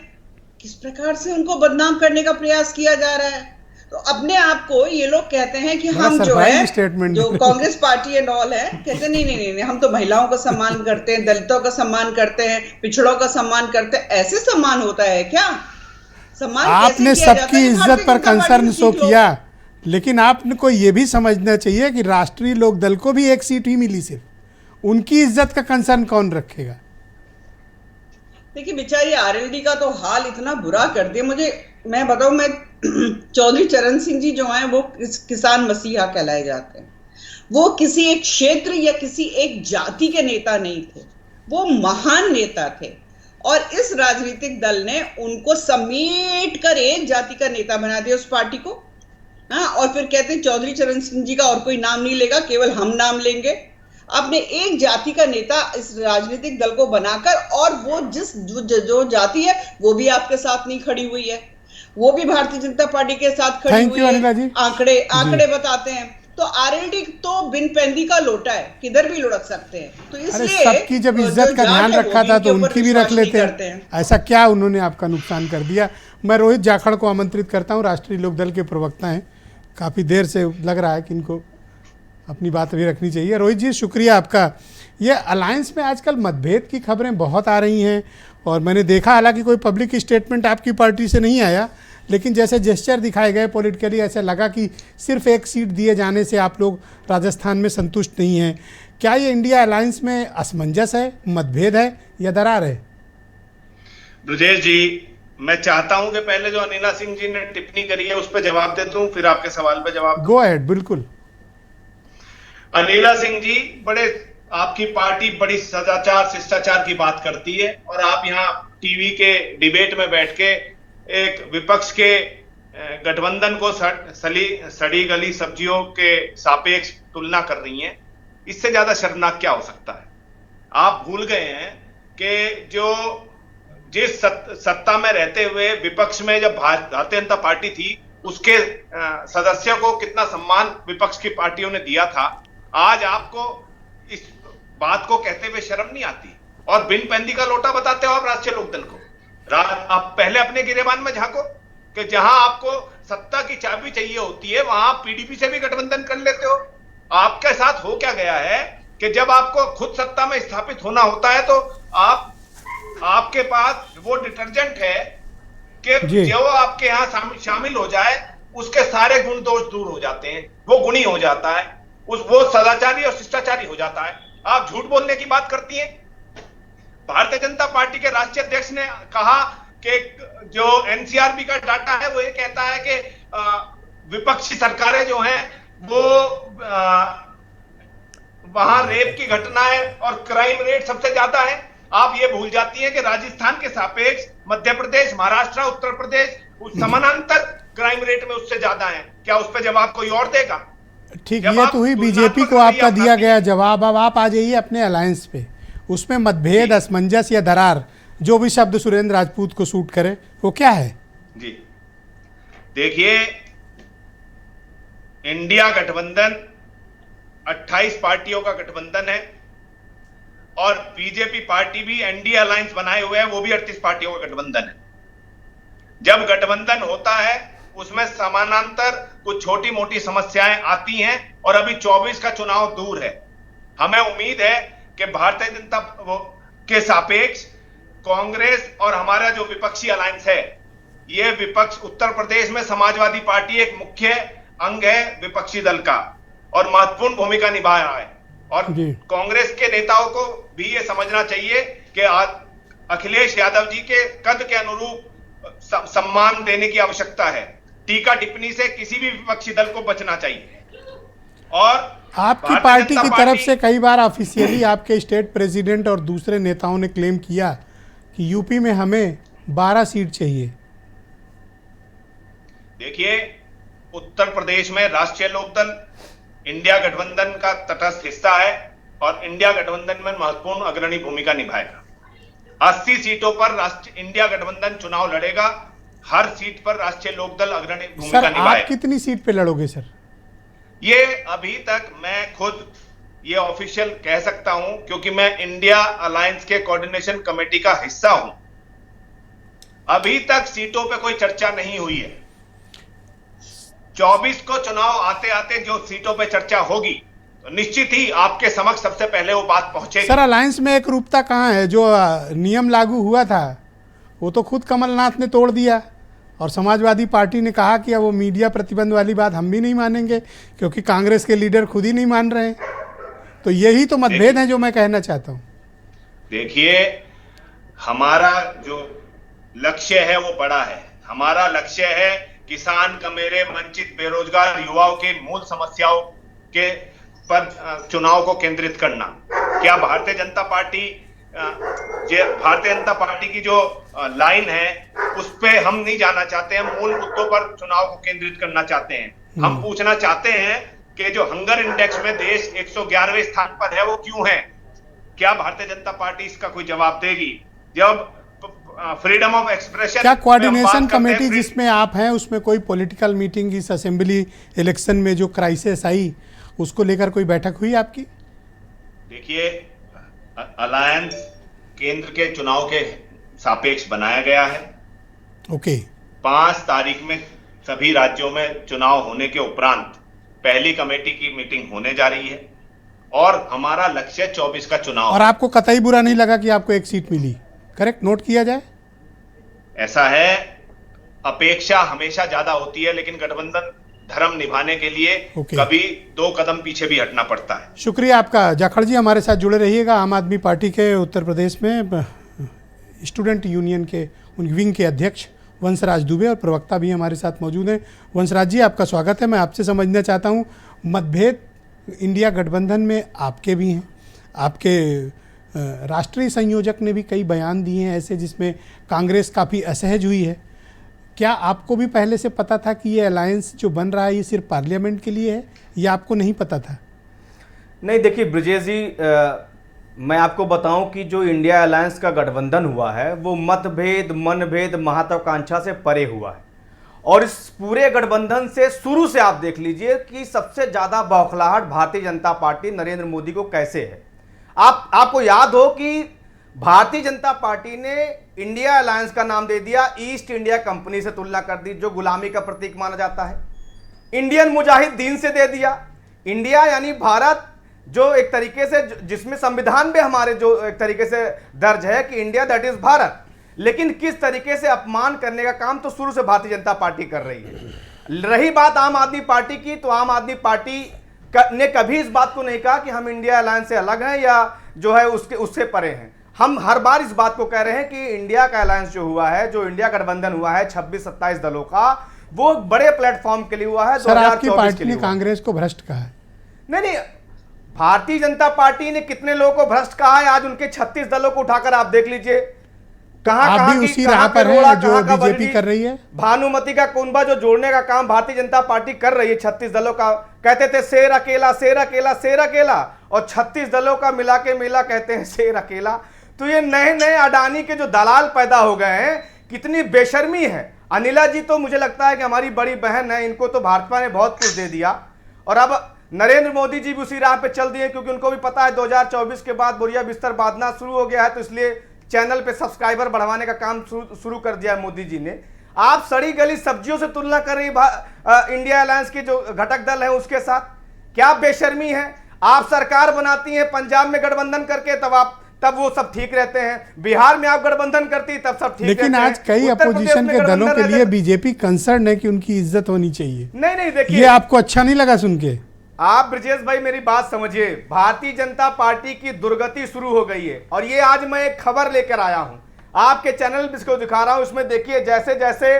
किस प्रकार से उनको बदनाम करने का प्रयास किया जा रहा है। तो अपने आप को ये लोग कहते हैं कि हम जो है, जो कांग्रेस पार्टी एंड ऑल है, कहते नहीं, हम तो महिलाओं का सम्मान करते हैं, दलितों का सम्मान करते हैं, पिछड़ों का सम्मान करते हैं। ऐसे सम्मान होता है क्या? सम्मान आपने सबकी इज्जत पर कंसर्न शो किया, लेकिन आपको ये भी समझना चाहिए कि राष्ट्रीय लोक दल को भी एक सीट ही मिली, सिर्फ उनकी इज्जत का कंसर्न कौन रखेगा? देखिए, बेचारी आरएलडी का तो हाल इतना बुरा कर दिया। मैं बताऊं, मैं चौधरी चरण सिंह जी जो हैं वो किसान मसीहा कहलाए जाते हैं। वो किसी एक क्षेत्र या किसी एक जाति के नेता नहीं थे, वो महान नेता थे, और इस राजनीतिक दल ने उनको समेट कर एक जाति का नेता बना दिया उस पार्टी को। हाँ, और फिर कहते हैं चौधरी चरण सिंह जी का और कोई नाम नहीं लेगा, केवल हम नाम लेंगे। आपने एक जाति का नेता इस राजनीतिक दल को बनाकर, और वो जो जाति है वो भी आपके साथ नहीं खड़ी हुई है, वो भी भारतीय जनता पार्टी के साथ खड़ी हुई है। आंकड़े बताते हैं। तो आरएलडी तो बिन पैंदी का लोटा है, किधर भी लुढ़क सकते हैं। तो अरे इसलिए सबकी जब इज्जत का ध्यान रखा था तो उनकी भी रख लेते हैं। ऐसा क्या उन्होंने आपका नुकसान कर दिया। मैं रोहित जाखड़ को आमंत्रित करता हूं, राष्ट्रीय लोकदल के प्रवक्ता हैं, काफ़ी देर से लग रहा है कि इनको अपनी बात भी रखनी चाहिए। रोहित जी शुक्रिया आपका। ये अलायंस में आजकल मतभेद की खबरें बहुत आ रही हैं और मैंने देखा, हालांकि कोई पब्लिक स्टेटमेंट आपकी पार्टी से नहीं आया, लेकिन जैसे जेस्चर दिखाए गए पॉलिटिकली, ऐसा लगा कि सिर्फ एक सीट दिए जाने से आप लोग राजस्थान में संतुष्ट नहीं हैं। क्या ये इंडिया अलायंस में असमंजस है, मतभेद है या दरार है? ब्रजेश जी, मैं चाहता हूं कि पहले जो अनिला सिंह जी ने टिप्पणी करी है उस पर जवाब दे दूं, फिर आपके सवाल पे जवाब दूं। Go ahead. बिल्कुल। अनिला सिंह जी, बड़े आपकी पार्टी बड़ी सदाचार शिष्टाचार की बात करती है और आप यहाँ टीवी के डिबेट में बैठ के एक विपक्ष के गठबंधन को सड़ी गली सब्जियों के सापेक्ष तुलना कर रही हैं। इससे ज्यादा शर्मनाक क्या हो सकता है। आप भूल गए हैं कि जिस सत्ता में रहते हुए विपक्ष में जब भारतीय जनता पार्टी थी, उसके सदस्यों को कितना सम्मान विपक्ष की पार्टियों ने दिया था। आज आपको इस बात को कहते हुए शर्म नहीं आती और बिन पैंदी का लोटा बताते हो आप राष्ट्रीय लोकदल को। आप पहले अपने गिरेबान में झांको कि जहां आपको सत्ता की चाबी चाहिए होती है वहां आप पीडीपी से भी गठबंधन कर लेते हो। आपके साथ हो क्या गया है कि जब आपको खुद सत्ता में स्थापित होना होता है तो आपके पास वो डिटर्जेंट है कि जो आपके यहां शामिल हो जाए उसके सारे गुण दोष दूर हो जाते हैं, वो गुणी हो जाता है, वो सदाचारी और शिष्टाचारी हो जाता है। आप झूठ बोलने की बात करती हैं। भारतीय जनता पार्टी के राष्ट्रीय अध्यक्ष ने कहा कि जो एनसीआरबी का डाटा है वो ये कहता है कि विपक्षी सरकारें जो हैं वो वहां रेप की घटनाएं और क्राइम रेट सबसे ज्यादा है। आप ये भूल जाती हैं कि राजस्थान के सापेक्ष मध्य प्रदेश, महाराष्ट्र, उत्तर प्रदेश समानांतर क्राइम रेट में उससे ज्यादा है। क्या उस पर जवाब कोई और देगा? ठीक, ये तो हुई बीजेपी को आपका दिया गया जवाब। अब आप आ जाइए अपने अलायंस पे। उसमें मतभेद, असमंजस या दरार, जो भी शब्द सुरेंद्र राजपूत को सूट करे, वो क्या है? जी देखिए, इंडिया गठबंधन 28 पार्टियों का गठबंधन है और बीजेपी पार्टी भी एनडीए अलायंस बनाए हुए है, वो भी 38 पार्टियों का गठबंधन है। जब गठबंधन होता है उसमें समानांतर कुछ छोटी मोटी समस्याएं आती हैं और अभी 24 का चुनाव दूर है। हमें उम्मीद है कि भारतीय जनता के सापेक्ष कांग्रेस और हमारा जो विपक्षी अलायंस है, ये विपक्ष उत्तर प्रदेश में समाजवादी पार्टी एक मुख्य अंग है विपक्षी दल का और महत्वपूर्ण भूमिका निभा रहा है। और कांग्रेस के नेताओं को भी ये समझना चाहिए कि अखिलेश यादव जी के कद के अनुरूप सम्मान देने की आवश्यकता है। टीका टिप्पणी से किसी भी विपक्षी दल को बचना चाहिए। और आपकी पार्टी की तरफ से कई बार ऑफिशियली आपके स्टेट प्रेसिडेंट और दूसरे नेताओं ने क्लेम किया कि यूपी में हमें 12 सीट चाहिए। देखिए, उत्तर प्रदेश में राष्ट्रीय लोकदल इंडिया गठबंधन का तटस्थ हिस्सा है और इंडिया गठबंधन में महत्वपूर्ण अग्रणी भूमिका निभाएगा। 80 सीटों पर इंडिया गठबंधन चुनाव लड़ेगा। हर सीट पर राष्ट्रीय लोकदल अग्रणी भूमिका निभाएगा। आप कितनी सीट पे लड़ोगे सर? ये अभी तक मैं खुद ये ऑफिशियल कह सकता हूं क्योंकि मैं इंडिया अलायंस के कोऑर्डिनेशन कमेटी का हिस्सा हूं। अभी तक सीटों पे कोई चर्चा नहीं हुई है। 24 को चुनाव आते आते जो सीटों पे चर्चा होगी तो निश्चित ही आपके समक्ष सबसे पहले वो बात पहुंचेगी। सर, अलायंस में एक रूपता कहां है? जो नियम लागू हुआ था वो तो खुद कमलनाथ ने तोड़ दिया और समाजवादी पार्टी ने कहा कि अब वो मीडिया प्रतिबंध वाली बात हम भी नहीं मानेंगे क्योंकि कांग्रेस के लीडर खुद ही नहीं मान रहे हैं। तो यही तो मतभेद है जो मैं कहना चाहता हूं। देखिए, हमारा जो लक्ष्य है वो बड़ा है। हमारा लक्ष्य है किसान, कमेरे, वंचित, बेरोजगार युवाओं के मूल समस्याओं के पर चुनाव को केंद्रित करना। क्या भारतीय जनता पार्टी की जो लाइन है उस पे हम नहीं जाना चाहते हैं। मूल मुद्दों पर चुनाव को केंद्रित करना चाहते हैं। हम पूछना चाहते हैं कि जो हंगर इंडेक्स में देश 111वें स्थान पर है वो क्यों है? क्या भारतीय जनता पार्टी इसका कोई जवाब देगी? जब फ्रीडम ऑफ एक्सप्रेशन। क्या कोऑर्डिनेशन कमेटी जिसमें आप हैं उसमें कोई पॉलिटिकल मीटिंग इस असेंबली इलेक्शन में जो क्राइसिस आई उसको लेकर कोई बैठक हुई आपकी? देखिए, अलायंस केंद्र के चुनाव के सापेक्ष बनाया गया है। ओके। 5 तारीख में सभी राज्यों में चुनाव होने के उपरांत पहली कमेटी की मीटिंग होने जा रही है और हमारा लक्ष्य 24 का चुनाव। और आपको कतई बुरा नहीं लगा कि आपको एक सीट मिली? करेक्ट नोट किया जाए। ऐसा है, अपेक्षा हमेशा ज्यादा होती है, लेकिन गठबंधन धर्म निभाने के लिए कभी 2 कदम पीछे भी हटना पड़ता है। शुक्रिया आपका। जाखड़ जी हमारे साथ जुड़े रहिएगा। आम आदमी पार्टी के उत्तर प्रदेश में स्टूडेंट यूनियन के उन विंग के अध्यक्ष वंशराज दुबे और प्रवक्ता भी हमारे साथ मौजूद हैं। वंशराज जी आपका स्वागत है। मैं आपसे समझना चाहता हूँ, मतभेद इंडिया गठबंधन में आपके भी हैं, आपके राष्ट्रीय संयोजक ने भी कई बयान दिए हैं ऐसे जिसमें कांग्रेस काफ़ी असहज हुई है। क्या आपको भी पहले से पता था कि ये अलायंस जो बन रहा है ये सिर्फ पार्लियामेंट के लिए है या आपको नहीं पता था? नहीं, देखिए ब्रजेश जी, मैं आपको बताऊं कि जो इंडिया अलायंस का गठबंधन हुआ है वो मतभेद, मनभेद, महत्वाकांक्षा से परे हुआ है। और इस पूरे गठबंधन से शुरू से आप देख लीजिए कि सबसे ज़्यादा बौखलाहट भारतीय जनता पार्टी नरेंद्र मोदी को कैसे है। आपको याद हो कि भारतीय जनता पार्टी ने इंडिया अलायंस का नाम दे दिया ईस्ट इंडिया कंपनी से, तुलना कर दी जो गुलामी का प्रतीक माना जाता है। इंडियन मुजाहिदीन से दे दिया। इंडिया यानी भारत, जो एक तरीके से जिसमें संविधान में हमारे जो एक तरीके से दर्ज है कि इंडिया दैट इज भारत, लेकिन किस तरीके से अपमान करने का काम तो शुरू से भारतीय जनता पार्टी कर रही है। रही बात आम आदमी पार्टी की, तो आम आदमी पार्टी ने कभी इस बात को नहीं कहा कि हम इंडिया अलायंस से अलग हैं या जो है उससे परे हैं। हम हर बार इस बात को कह रहे हैं कि इंडिया का अलायंस जो हुआ है, जो इंडिया गठबंधन हुआ है 26-27 दलों का, वो बड़े प्लेटफॉर्म के लिए हुआ है। सर, आपकी पार्टी ने कांग्रेस को भ्रष्ट कहा है। नहीं, भारतीय जनता पार्टी ने कितने लोगों को भ्रष्ट कहा है? आज उनके 36 दलों को उठाकर आप देख लीजिए, आप भी उसी राह पर हैं जो बीजेपी कर रही है। भानुमति का कुंभा जो जोड़ने का काम भारतीय जनता पार्टी कर रही है 36 दलों का। कहते थे शेर अकेला, शेर अकेला, शेर अकेला, और 36 दलों का मिला के मेला कहते हैं शेर अकेला। तो ये नए नए अडानी के जो दलाल पैदा हो गए हैं, कितनी बेशर्मी है। अनिला जी तो मुझे लगता है कि हमारी बड़ी बहन है, इनको तो भाजपा ने बहुत कुछ दे दिया और अब नरेंद्र मोदी जी भी उसी राह पे चल दिए, क्योंकि उनको भी पता है 2024 के बाद बोरिया बिस्तर बांधना शुरू हो गया है, तो इसलिए चैनल पे सब्सक्राइबर बढ़ाने का काम शुरू कर दिया है मोदी जी ने। आप सड़ी गली सब्जियों से तुलना कर रही इंडिया अलायंस के जो घटक दल है उसके साथ, क्या बेशर्मी है। आप सरकार बनाती हैं पंजाब में गठबंधन करके, तब वो सब ठीक रहते हैं। बिहार में आप गठबंधन करती तब सब ठीक। लेकिन आज कई अपोजिशन के दलों के लिए बीजेपी कंसर्न है कि उनकी इज्जत होनी चाहिए। नहीं, देखिए, ये आपको अच्छा नहीं लगा सुन के? आप ब्रजेश भाई मेरी बात समझिए, भारतीय जनता पार्टी की दुर्गति शुरू हो गई है। और ये आज मैं एक खबर लेकर आया हूं, आपके चैनल पे इसको दिखा रहा हूं। इसमें देखिए, जैसे जैसे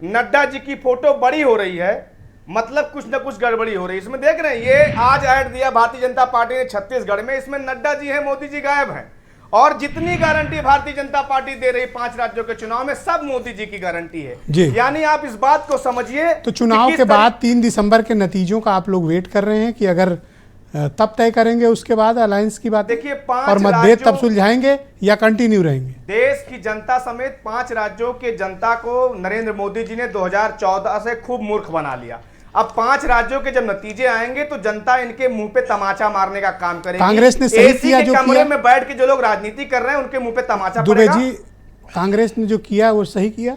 नड्डा जी की फोटो बड़ी हो रही है, मतलब कुछ ना कुछ गड़बड़ी हो रही है। इसमें देख रहे हैं, ये आज ऐड दिया भारतीय जनता पार्टी ने छत्तीसगढ़ में, इसमें नड्डा जी हैं, मोदी जी गायब हैं। और जितनी गारंटी भारतीय जनता पार्टी दे रही 5 राज्यों के चुनाव में, सब मोदी जी की गारंटी है। यानी आप इस बात को समझिए। तो चुनाव के बाद 3 दिसंबर के नतीजों का आप लोग वेट कर रहे हैं कि अगर तब तय करेंगे उसके बाद अलायंस की बात? देखिए, और मतभेद तब सुलझाएंगे या कंटिन्यू रहेंगे? देश की जनता समेत 5 राज्यों के जनता को नरेंद्र मोदी जी ने 2014 से खूब मूर्ख बना लिया। अब 5 राज्यों के जब नतीजे आएंगे तो जनता इनके मुंह पे तमाचा मारने का काम करेगी। कांग्रेस ने सही किया जो कमरे में बैठ के जो लोग राजनीति कर रहे हैं उनके मुंह पे तमाचा दुबे जी, कांग्रेस ने जो किया वो सही किया?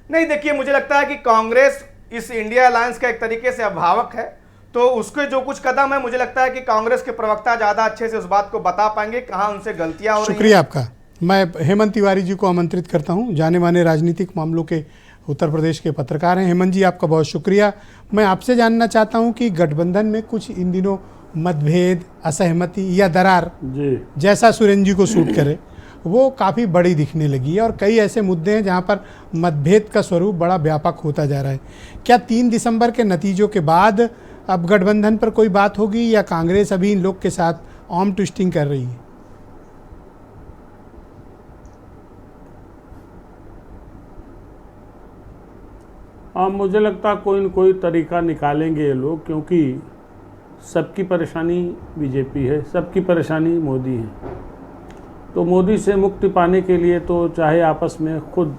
नहीं, देखिए, मुझे लगता है कि कांग्रेस इस इंडिया अलायंस का एक तरीके से अभिभावक है, तो उसके जो कुछ कदम है, मुझे लगता है कि कांग्रेस के प्रवक्ता ज्यादा अच्छे से उस बात को बता पाएंगे कहां उनसे गलतियां हो रही हैं। शुक्रिया आपका। मैं हेमंत तिवारी जी को आमंत्रित करता हूं, जाने माने राजनीतिक मामलों के उत्तर प्रदेश के पत्रकार हैं। हेमंत जी, आपका बहुत शुक्रिया। मैं आपसे जानना चाहता हूं कि गठबंधन में कुछ इन दिनों मतभेद, असहमति या दरार जैसा सुरेंद्र जी को सूट करे वो काफ़ी बड़ी दिखने लगी है और कई ऐसे मुद्दे हैं जहां पर मतभेद का स्वरूप बड़ा व्यापक होता जा रहा है। क्या 3 दिसंबर के नतीजों के बाद अब गठबंधन पर कोई बात होगी या कांग्रेस अभी इन लोग के साथ आर्म ट्विस्टिंग कर रही है? हाँ, मुझे लगता है कोई न कोई तरीका निकालेंगे ये लोग, क्योंकि सबकी परेशानी बीजेपी है, सबकी परेशानी मोदी है। तो मोदी से मुक्ति पाने के लिए तो चाहे आपस में खुद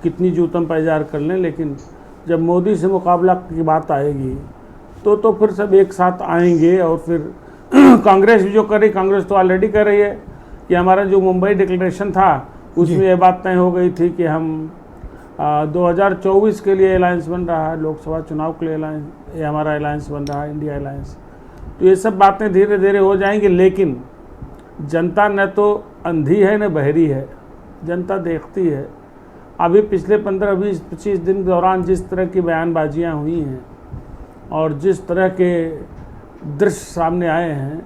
कितनी जूतम पैजार कर लें, लेकिन जब मोदी से मुकाबला की बात आएगी तो फिर सब एक साथ आएंगे। और फिर कांग्रेस भी जो कर रही, कांग्रेस तो ऑलरेडी कर रही है कि हमारा जो मुंबई डिक्लेरेशन था उसमें ये बात तय हो गई थी कि हम 2024 के लिए अलायंस बन रहा है, लोकसभा चुनाव के लिए अलायंस, ये हमारा अलायंस बन रहा है, इंडिया अलायंस। तो ये सब बातें धीरे धीरे हो जाएंगी, लेकिन जनता न तो अंधी है न बहरी है, जनता देखती है। अभी पिछले 15, 20, 25 दिन के दौरान जिस तरह की बयानबाजियाँ हुई हैं और जिस तरह के दृश्य सामने आए हैं,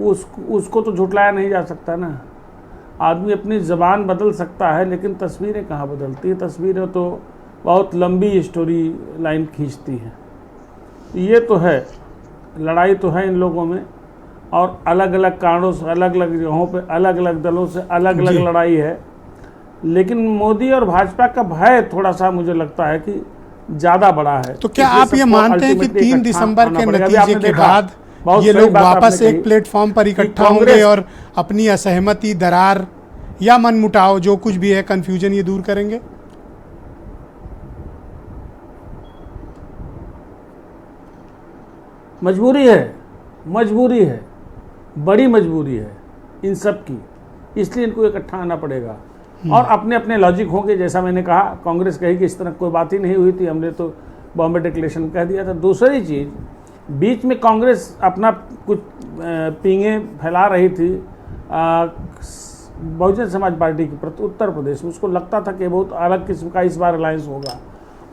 उसको तो झुटलाया नहीं जा सकता ना। आदमी अपनी ज़बान बदल सकता है, लेकिन तस्वीरें कहाँ बदलती हैं। तस्वीरें तो बहुत लंबी स्टोरी लाइन खींचती हैं। ये तो है, लड़ाई तो है इन लोगों में, और अलग अलग कारणों से, अलग अलग जगहों पे, अलग अलग दलों से अलग अलग लड़ाई है। लेकिन मोदी और भाजपा का भय थोड़ा सा मुझे लगता है कि ज़्यादा बड़ा है। तो क्या आप ये मानते हैं कि 3 दिसंबर के नतीजे के बाद ये लोग वापस एक प्लेटफॉर्म पर इकट्ठा होंगे और अपनी असहमति, दरार या मनमुटाव जो कुछ भी है, कंफ्यूजन, ये दूर करेंगे? मजबूरी है, बड़ी मजबूरी है इन सब की, इसलिए इनको इकट्ठा आना पड़ेगा। और अपने अपने लॉजिक होंगे। जैसा मैंने कहा, कांग्रेस कही कि इस तरह कोई बात ही नहीं हुई थी, हमने तो बॉम्बे डिक्लेरेशन कह दिया था। दूसरी चीज़, बीच में कांग्रेस अपना कुछ पींगे फैला रही थी बहुजन समाज पार्टी के प्रति उत्तर प्रदेश में। उसको लगता था कि बहुत अलग किस्म का इस बार अलायंस होगा,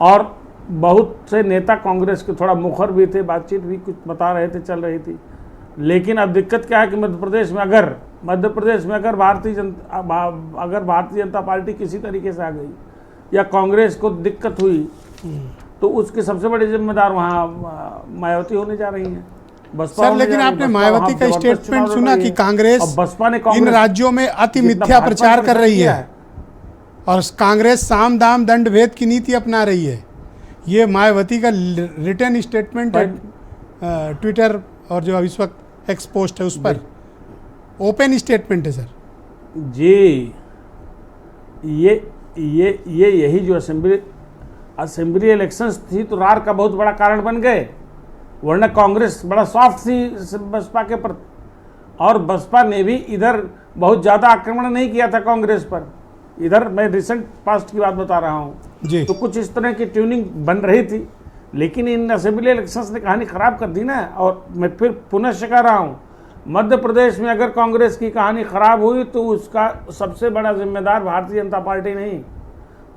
और बहुत से नेता कांग्रेस के थोड़ा मुखर भी थे, बातचीत भी कुछ बता रहे थे, चल रही थी। लेकिन अब दिक्कत क्या है कि मध्य प्रदेश में अगर भारतीय जनता पार्टी किसी तरीके से आ गई या कांग्रेस को दिक्कत हुई, तो उसके सबसे बड़े जिम्मेदार वहाँ मायावती होने जा रही हैं, बसपा। सर, लेकिन आपने मायावती का स्टेटमेंट सुना कि कांग्रेस बसपा ने इन राज्यों में अति मिथ्या प्रचार कर रही है और कांग्रेस साम दाम दंड भेद की नीति अपना रही है। ये मायावती का रिटन स्टेटमेंट है ट्विटर और जो इस वक्त एक्स पोस्ट है उस पर, ओपन स्टेटमेंट है सर जी। ये यही जो असेंबली इलेक्शंस थी तो रार का बहुत बड़ा कारण बन गए, वरना कांग्रेस बड़ा सॉफ्ट थी बसपा के प्रति, और बसपा ने भी इधर बहुत ज़्यादा आक्रमण नहीं किया था कांग्रेस पर। इधर मैं रिसेंट पास्ट की बात बता रहा हूँ जी। तो कुछ इस तरह की ट्यूनिंग बन रही थी, लेकिन इन असेंबली इलेक्शंस ने कहानी खराब कर दी ना। और मैं फिर पुनः कह रहा हूँ, मध्य प्रदेश में अगर कांग्रेस की कहानी खराब हुई तो उसका सबसे बड़ा जिम्मेदार भारतीय जनता पार्टी नहीं,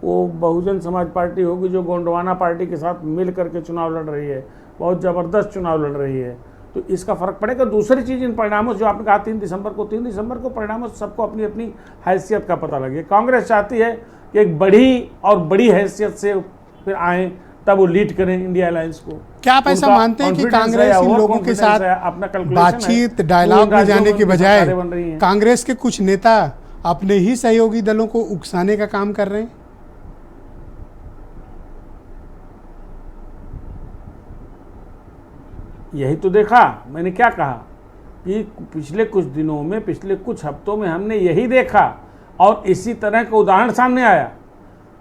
वो बहुजन समाज पार्टी होगी, जो गोंडवाना पार्टी के साथ मिल करके चुनाव लड़ रही है, बहुत ज़बरदस्त चुनाव लड़ रही है। तो इसका फर्क पड़ेगा। दूसरी चीज़, इन परिणामों जो आपने कहा 3 दिसंबर को परिणामों से सबको अपनी अपनी हैसियत का पता लगे। कांग्रेस चाहती है कि एक बड़ी हैसियत से फिर आए, तब वो लीड करें इंडिया अलायंस को। क्या आप ऐसा मानते हैं कि कांग्रेस इन लोगों के साथ बातचीत, डायलॉग में जाने के बजाय कांग्रेस के कुछ नेता अपने ही सहयोगी दलों को उकसाने का काम कर रहे हैं? यही तो देखा मैंने, क्या कहा कि पिछले कुछ दिनों में, पिछले कुछ हफ्तों में हमने यही देखा, और इसी तरह का उदाहरण सामने आया।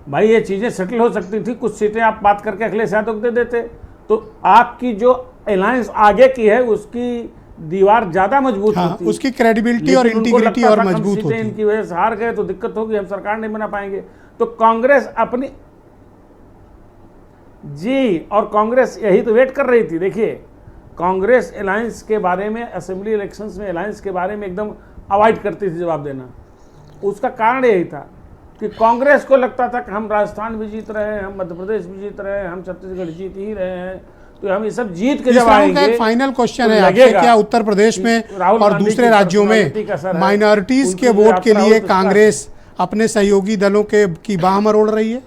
भाई ये चीज़ें सेटल हो सकती थी, कुछ सीटें आप बात करके अखिलेश यादव को दे देते, तो आपकी जो अलायंस आगे की है उसकी दीवार ज़्यादा मजबूत होती, उसकी क्रेडिबिलिटी और इंटीग्रिटी और मजबूत होती। इनकी वजह से हार गए तो दिक्कत होगी, हम सरकार नहीं बना पाएंगे। तो कांग्रेस अपनी जी, और कांग्रेस यही तो वेट कर रही थी। देखिए, कांग्रेस अलायंस के बारे में, असेंबली इलेक्शंस में अलायंस के बारे में एकदम अवॉइड करती थी जवाब देना। उसका कारण यही था कि कांग्रेस को लगता था कि हम राजस्थान भी जीत रहे हैं, हम मध्य प्रदेश भी जीत रहे हैं, हम छत्तीसगढ़ जीत ही रहे हैं, तो हम ये सब जीत के जब आएंगे। एक फाइनल क्वेश्चन है आपसे, क्या उत्तर प्रदेश में और दूसरे राज्यों में माइनॉरिटीज के वोट के लिए कांग्रेस अपने सहयोगी दलों की बाह मरोड़ रही है?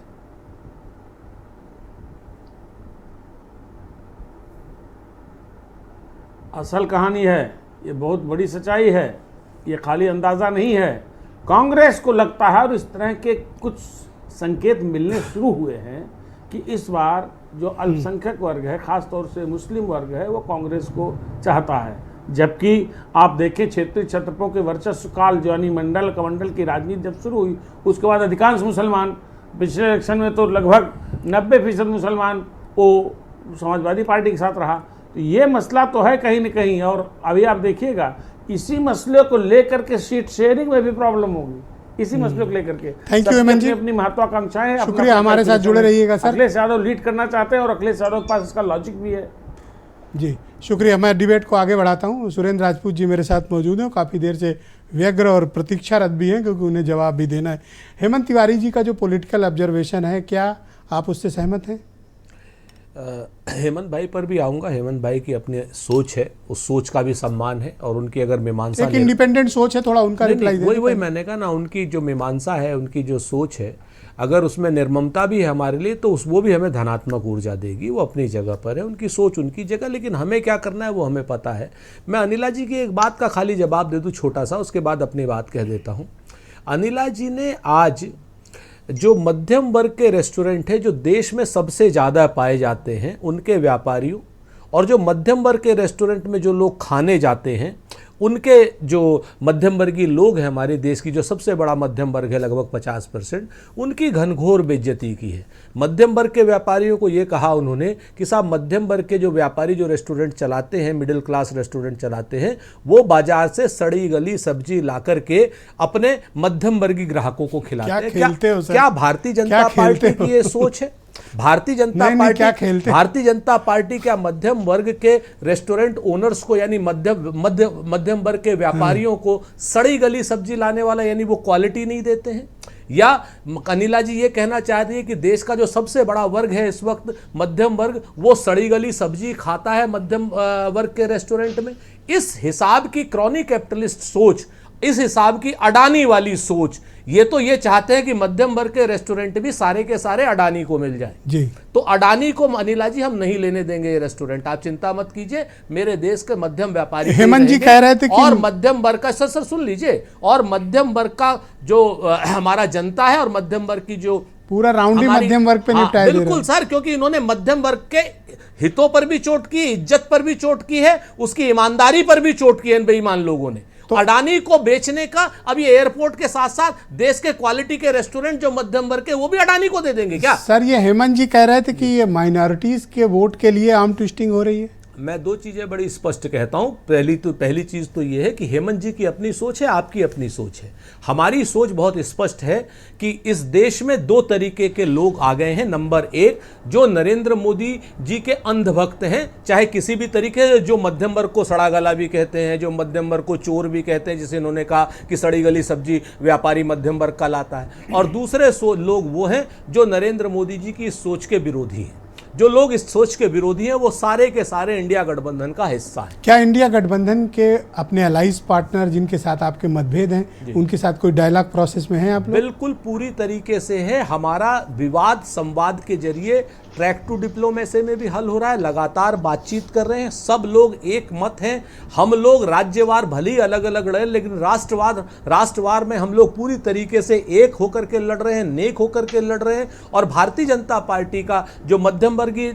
असल कहानी है, ये बहुत बड़ी सच्चाई है, ये खाली अंदाज़ा नहीं है। कांग्रेस को लगता है, और इस तरह के कुछ संकेत मिलने शुरू हुए हैं कि इस बार जो अल्पसंख्यक वर्ग है, ख़ास तौर से मुस्लिम वर्ग है, वो कांग्रेस को चाहता है। जबकि आप देखें क्षेत्रीय छत्रपों के वर्चस्व काल यानी मंडल कमंडल की राजनीति जब शुरू हुई, उसके बाद अधिकांश मुसलमान, पिछले इलेक्शन में तो लगभग 90% मुसलमान वो समाजवादी पार्टी के साथ रहा। तो ये मसला तो है कहीं न कहीं, और अभी आप देखिएगा इसी मसले को लेकर के सीट शेयरिंग में भी प्रॉब्लम होगी, इसी मसले को लेकर के। थैंक यू हेमंत जी, अपनी महत्वाकांक्षाएं हैं, शुक्रिया, हमारे साथ जुड़े रहिएगा सर। अखिलेश यादव लीड करना चाहते हैं और अखिलेश यादव के पास इसका लॉजिक भी है। जी शुक्रिया। मैं डिबेट को आगे बढ़ाता हूं। सुरेंद्र राजपूत जी मेरे साथ मौजूद हैं, काफ़ी देर से व्यग्र और प्रतीक्षारत भी हैं क्योंकि उन्हें जवाब भी देना है। हेमंत तिवारी जी का जो पॉलिटिकल ऑब्जर्वेशन है, क्या आप उससे सहमत हैं? हेमंत भाई पर भी आऊँगा। हेमंत भाई की अपनी सोच है, उस सोच का भी सम्मान है, और उनकी अगर मीमांसा एक इंडिपेंडेंट सोच है, थोड़ा उनका रिप्लाई दें। वही मैंने कहा ना, उनकी जो मीमांसा है, उनकी जो सोच है, अगर उसमें निर्ममता भी है हमारे लिए तो वो भी हमें धनात्मक ऊर्जा देगी। वो अपनी जगह पर है, उनकी सोच उनकी जगह, लेकिन हमें क्या करना है वो हमें पता है। मैं अनिला जी की एक बात का खाली जवाब दे दूँ छोटा सा, उसके बाद अपनी बात कह देता हूँ। अनिला जी ने आज जो मध्यम वर्ग के रेस्टोरेंट है जो देश में सबसे ज़्यादा पाए जाते हैं, उनके व्यापारियों और जो मध्यम वर्ग के रेस्टोरेंट में जो लोग खाने जाते हैं, उनके जो मध्यम वर्गीय लोग हैं हमारे देश की, जो सबसे बड़ा मध्यम वर्ग है लगभग 50%, उनकी घनघोर बेइज्जती की है। मध्यम वर्ग के व्यापारियों को ये कहा उन्होंने कि साहब मध्यम वर्ग के जो व्यापारी जो रेस्टोरेंट चलाते हैं, मिडिल क्लास रेस्टोरेंट चलाते हैं, वो बाजार से सड़ी गली सब्जी ला करके अपने मध्यम वर्गीय ग्राहकों को खिलाते हैं। क्या भारतीय जनता पार्टी की ये सोच है? भारतीय जनता पार्टी क्या मध्यम वर्ग के रेस्टोरेंट ओनर्स को यानी मध्यम वर्ग के व्यापारियों को सड़ी गली सब्जी लाने वाला यानी वो क्वालिटी नहीं देते हैं? या अनिला जी ये कहना चाहती है कि देश का जो सबसे बड़ा वर्ग है इस वक्त मध्यम वर्ग, वो सड़ी गली सब्जी खाता है मध्यम वर्ग के रेस्टोरेंट में? इस हिसाब की क्रॉनी कैपिटलिस्ट सोच, इस हिसाब की अडानी वाली सोच, ये तो ये चाहते हैं कि मध्यम वर्ग के रेस्टोरेंट भी सारे के सारे अडानी को मिल जाए। जी तो अडानी को अनिला जी हम नहीं लेने देंगे ये रेस्टोरेंट, आप चिंता मत कीजिए। मेरे देश के मध्यम व्यापारी हेमंत जी कह रहे थे कि और मध्यम वर्ग का सर सुन लीजिए, और मध्यम वर्ग का जो हमारा जनता है और मध्यम वर्ग की जो पूरा राउंड ही मध्यम वर्ग पे निपटाया। बिल्कुल सर, क्योंकि इन्होंने मध्यम वर्ग के हितों पर भी चोट की, इज्जत पर भी चोट की है, उसकी ईमानदारी पर भी चोट की है इन बेईमान लोगों ने। तो अडानी को बेचने का अब ये एयरपोर्ट के साथ साथ देश के क्वालिटी के रेस्टोरेंट जो मध्यम वर्ग के, वो भी अडानी को दे देंगे क्या? सर ये हेमंत जी कह रहे थे कि ये माइनॉरिटीज के वोट के लिए आर्म ट्विस्टिंग हो रही है। मैं दो चीजें बड़ी स्पष्ट कहता हूं। पहली चीज तो ये है कि हेमंत जी की अपनी सोच है, आपकी अपनी सोच है। हमारी सोच बहुत स्पष्ट है कि इस देश में दो तरीके के लोग आ गए हैं। नंबर एक, जो नरेंद्र मोदी जी के अंधभक्त हैं, चाहे किसी भी तरीके से, जो मध्यम वर्ग को सड़ा गला भी कहते हैं, जो मध्यम वर्ग को चोर भी कहते हैं, जिसे इन्होंने कहा कि सड़ी गली सब्जी व्यापारी मध्यम वर्ग का लाता है। और दूसरे लोग वो हैं जो नरेंद्र मोदी जी की इस सोच के विरोधी हैं। जो लोग इस सोच के विरोधी हैं वो सारे के सारे इंडिया गठबंधन का हिस्सा है। क्या इंडिया गठबंधन के अपने अलाइज पार्टनर जिनके साथ आपके मतभेद हैं, उनके साथ कोई डायलॉग प्रोसेस में है आप लोग? बिल्कुल पूरी तरीके से है। हमारा विवाद संवाद के जरिए ट्रैक टू डिप्लोमेसी में भी हल हो रहा है। लगातार बातचीत कर रहे हैं, सब लोग एक मत हैं। हम लोग राज्यवार भले ही अलग अलग लड़े, लेकिन राष्ट्रवार में हम लोग पूरी तरीके से एक होकर के लड़ रहे हैं, नेक होकर के लड़ रहे हैं। और भारतीय जनता पार्टी का जो मध्यम वर्गीय